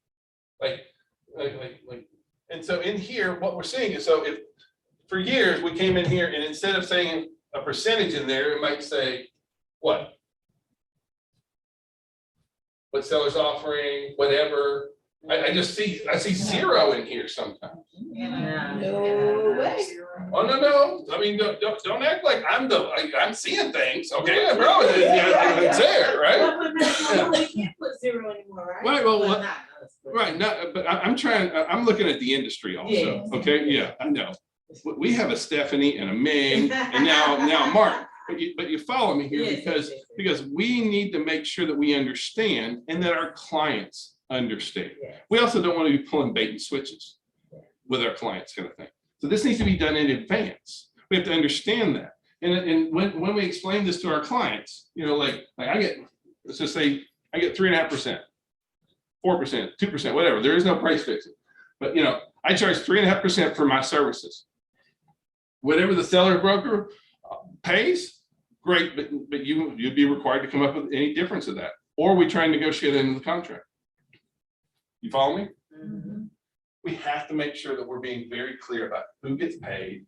And so in here, what we're seeing is, so if for years we came in here and instead of saying a percentage in there, it might say what? What seller's offering, whatever. I see zero in here sometimes. No way. Oh, no. I mean, don't act like I'm seeing things, okay, bro? It's there, right? Well, you can't put zero anymore, right? Right, well, right, no, but I'm looking at the industry also, Yes. okay, yeah, I know. We have a Stephanie and a Ming, and now Mark, but you follow me here because we need to make sure that we understand and that our clients understand. We also don't want to be pulling bait and switches with our clients kind of thing. So this needs to be done in advance. We have to understand that. And when we explain this to our clients, you know, like I get, let's just say I get 3.5%, 4%, 2%, whatever. There is no price fixing. But you know, I charge 3.5% for my services. Whatever the seller broker pays, great, but you'd be required to come up with any difference of that. Or we try and negotiate into the contract. You follow me? Mm-hmm. We have to make sure that we're being very clear about who gets paid,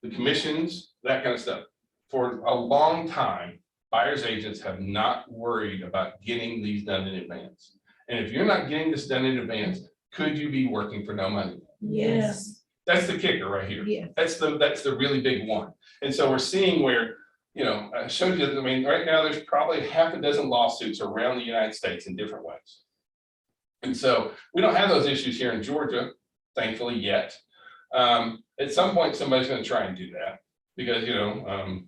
the commissions, that kind of stuff. For a long time, buyer's agents have not worried about getting these done in advance. And if you're not getting this done in advance, could you be working for no money? Yes. That's the kicker right here. Yeah. That's the really big one. And so we're seeing where, you know, I showed you, I mean, right now there's probably half a dozen lawsuits around the United States in different ways. And so we don't have those issues here in Georgia, thankfully yet. At some point, somebody's going to try and do that because, you know,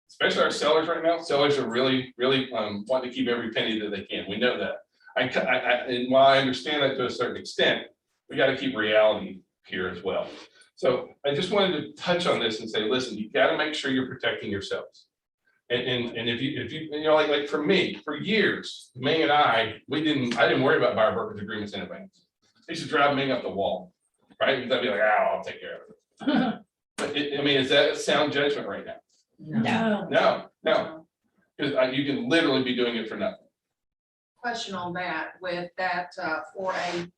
especially our sellers right now, sellers are really wanting to keep every penny that they can. We know that. And while I understand that to a certain extent, we got to keep reality here as well. So I just wanted to touch on this and say, listen, you got to make sure you're protecting yourselves. And if you know, like for me, for years, Ming and I didn't worry about buyer brokerage agreements in advance. They used to drive Ming up the wall, right? Because I'd be like, I'll take care of it. But I mean, is that sound judgment right now? No. Because you can literally be doing it for nothing. Question on that with that 4A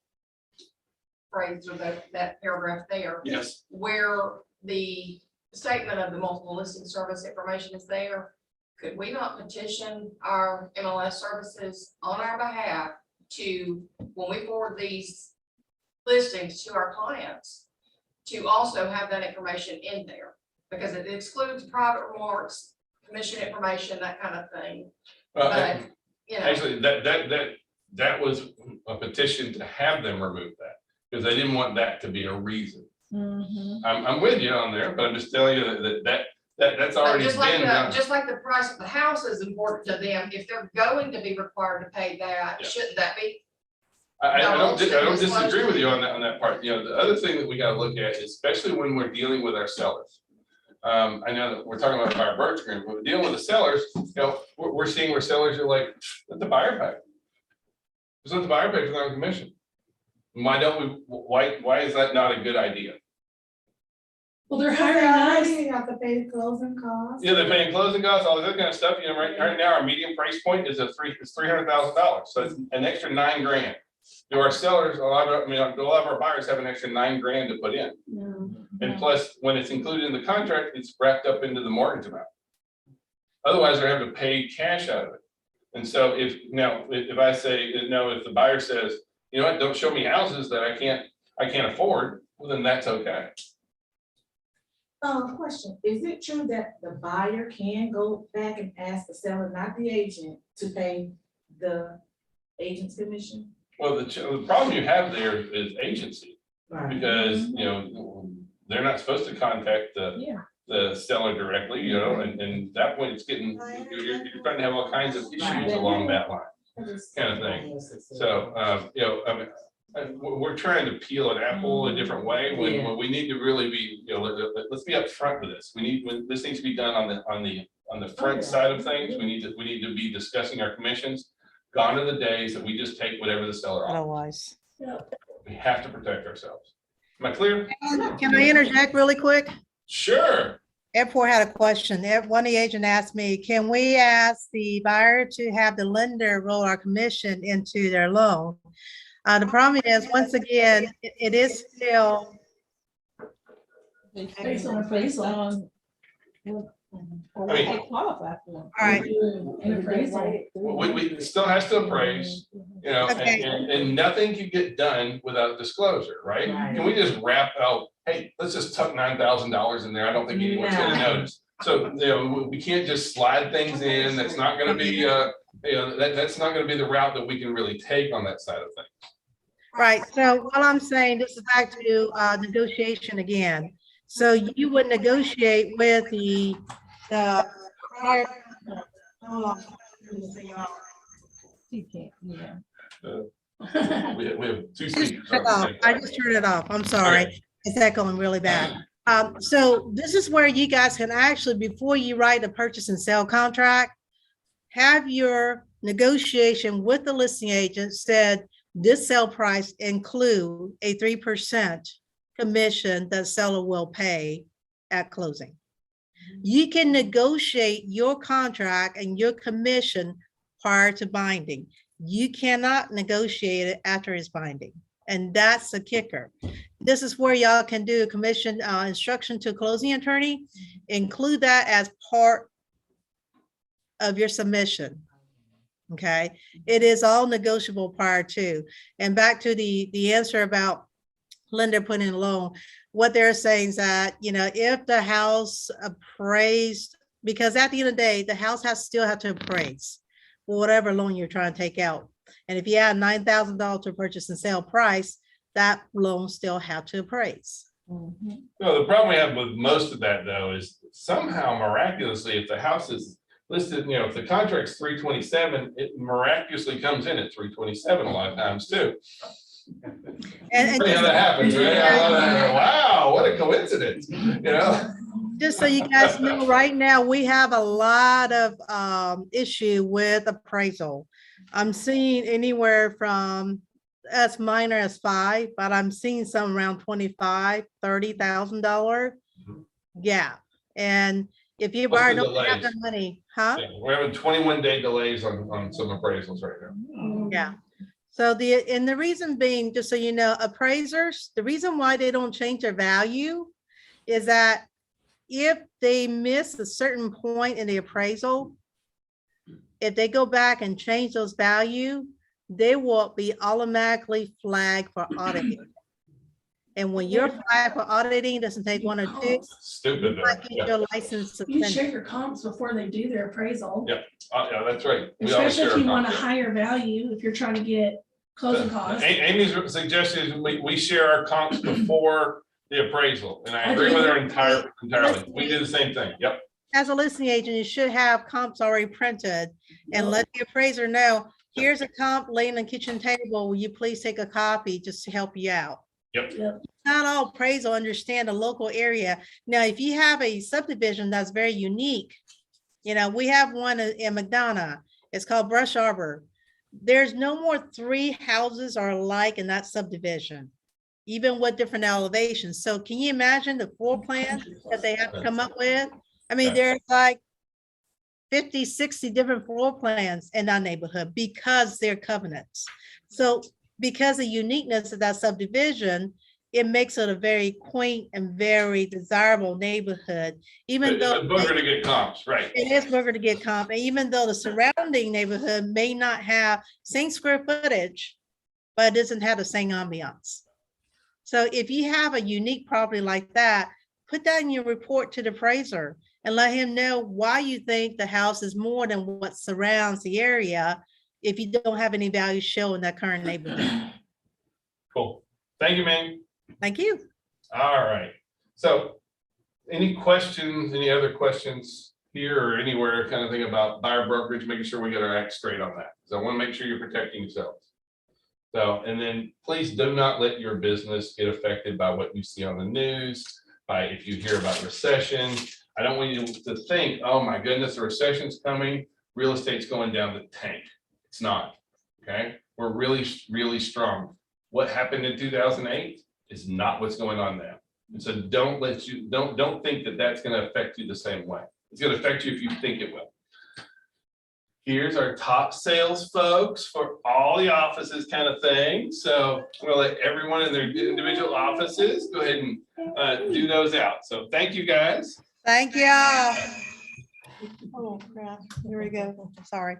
phrase or that paragraph there. Yes. Where the statement of the multiple listing service information is there, could we not petition our MLS services on our behalf to, when we forward these listings to our clients, to also have that information in there? Because it excludes private remarks, commission information, that kind of thing. Well, But, you know, actually, that was a petition to have them remove that, because they didn't want that to be a reason. I'm with you on there, but I'm just telling you that's but already just like been the, done. just like the price of the house is important to them, if they're going to be required to pay that, Yeah. shouldn't that be? I don't Divulged disagree with you disclosure. on that part. You know, the other thing that we gotta look at, especially when we're dealing with our sellers. I know that we're talking about our birch green, but we're dealing with the sellers, you know, we're seeing where sellers are like, let the buyer pay. Just let the buyer pay for their own commission. Why don't we, why is that not a good idea? Well, they're hiring us. You have to pay the closing costs. Yeah, they're paying closing costs, all that kind of stuff, you know, right now, our median price point is $300,000, so it's an extra $9,000. Do our sellers, a lot of our buyers have an extra $9,000 to put in. And plus, when it's included in the contract, it's wrapped up into the mortgage amount. Otherwise, they're having to pay cash out of it. And so if I say, no, if the buyer says, you know what, don't show me houses that I can't afford, well, then that's okay. Question, is it true that the buyer can go back and ask the seller, not the agent, to pay the agent's commission? Well, the problem you have there is agency, because, you know, they're not supposed to contact the seller directly, you know, and at that point, it's getting, you're starting to have all kinds of issues along that line, kind of thing. So, you know, I mean, we're trying to peel an apple a different way when we need to really be, you know, let's be upfront with this. This needs to be done on the front side of things. We need to be discussing our commissions. Gone are the days that we just take whatever the seller offers. Otherwise. We have to protect ourselves. Am I clear? Can I interject really quick? Sure. Airport had a question. One of the agent asked me, can we ask the buyer to have the lender roll our commission into their loan? The problem is, once again, it is still. Based on appraisal. All right. We still has to appraise, you know, Okay. and nothing can get done without disclosure, right? Can we just wrap out, hey, let's just tuck $9,000 in there. I don't think anyone's gonna notice. So, you know, we can't just slide things in. That's not gonna be, you know, that's not gonna be the route that we can really take on that side of things. Right, so what I'm saying, this is back to negotiation again. So you would negotiate with the prior. Hold on. You can't, yeah. We have two speakers. I just turned it off. I'm sorry. Okay. It's echoing really bad. So this is where you guys can actually, before you write a purchase and sale contract, have your negotiation with the listing agent said, this sale price include a 3% commission that seller will pay at closing. You can negotiate your contract and your commission prior to binding. You cannot negotiate it after it's binding. And that's the kicker. This is where y'all can do a commission instruction to a closing attorney. Include that as part of your submission. Okay, it is all negotiable prior to. And back to the answer about lender putting in a loan, what they're saying is that, you know, if the house appraised, because at the end of the day, the house still have to appraise for whatever loan you're trying to take out. And if you add $9,000 to purchase and sale price, that loan still have to appraise. No, the problem we have with most of that though is somehow miraculously, if the house is listed, you know, if the contract's 327, it miraculously comes in at 327 a lot of times too. And Funny how that happens, right? Wow, what a coincidence, you know? just so you guys know, right now, we have a lot of issue with appraisal. I'm seeing anywhere from as minor as 5, but I'm seeing some around $25,000, $30,000 gap. And if you What's buy, the don't have the delays? money, huh? Yeah, we're having 21-day delays on some appraisals right now. Yeah. So the reason being, just so you know, appraisers, the reason why they don't change their value is that if they miss a certain point in the appraisal, if they go back and change those value, they will be automatically flagged for auditing. And when you're applied for auditing, it doesn't take 1 or 2. Stupid. You might get your license You suspended. check your comps before they do their appraisal. Yep. Yeah, that's right. We always Especially if share you our want a content. higher value, if you're trying to get closing costs. Amy's suggestion is we share our comps before the appraisal, and I agree with her entirely. We do the same thing. Yep. As a listing agent, you should have comps already printed and let the appraiser know, here's a comp laying on the kitchen table. Will you please take a copy just to help you out? Yep. Not all appraisal understand the local area. Now, if you have a subdivision that's very unique, you know, we have one in McDonough. It's called Brush Arbor. There's no more 3 houses are alike in that subdivision, even with different elevations. So can you imagine the floor plan that they have to come up with? I mean, there's like 50, 60 different floor plans in our neighborhood because they're covenants. So because of uniqueness of that subdivision, it makes it a very quaint and very desirable neighborhood, even though it's booger to get comps, right? it is booger to get comp, and even though the surrounding neighborhood may not have same square footage, but it doesn't have the same ambiance. So if you have a unique property like that, put that in your report to the appraiser and let him know why you think the house is more than what surrounds the area if you don't have any value show in that current neighborhood. Cool. Thank you, Ming. Thank you. All right. So any questions, any other questions here or anywhere kind of thing about buyer brokerage, making sure we get our act straight on that. Because I want to make sure you're protecting yourselves. So, and then please do not let your business get affected by what you see on the news, by if you hear about recession. I don't want you to think, oh my goodness, the recession's coming, real estate's going down the tank. It's not, okay? We're really, really strong. What happened in 2008 is not what's going on now. And so don't think that that's gonna affect you the same way. It's gonna affect you if you think it will. Here's our top sales folks for all the offices kind of thing. So we'll let everyone in their individual offices go ahead and do those out. So thank you guys. Thank you all. Oh crap, here we go. Sorry.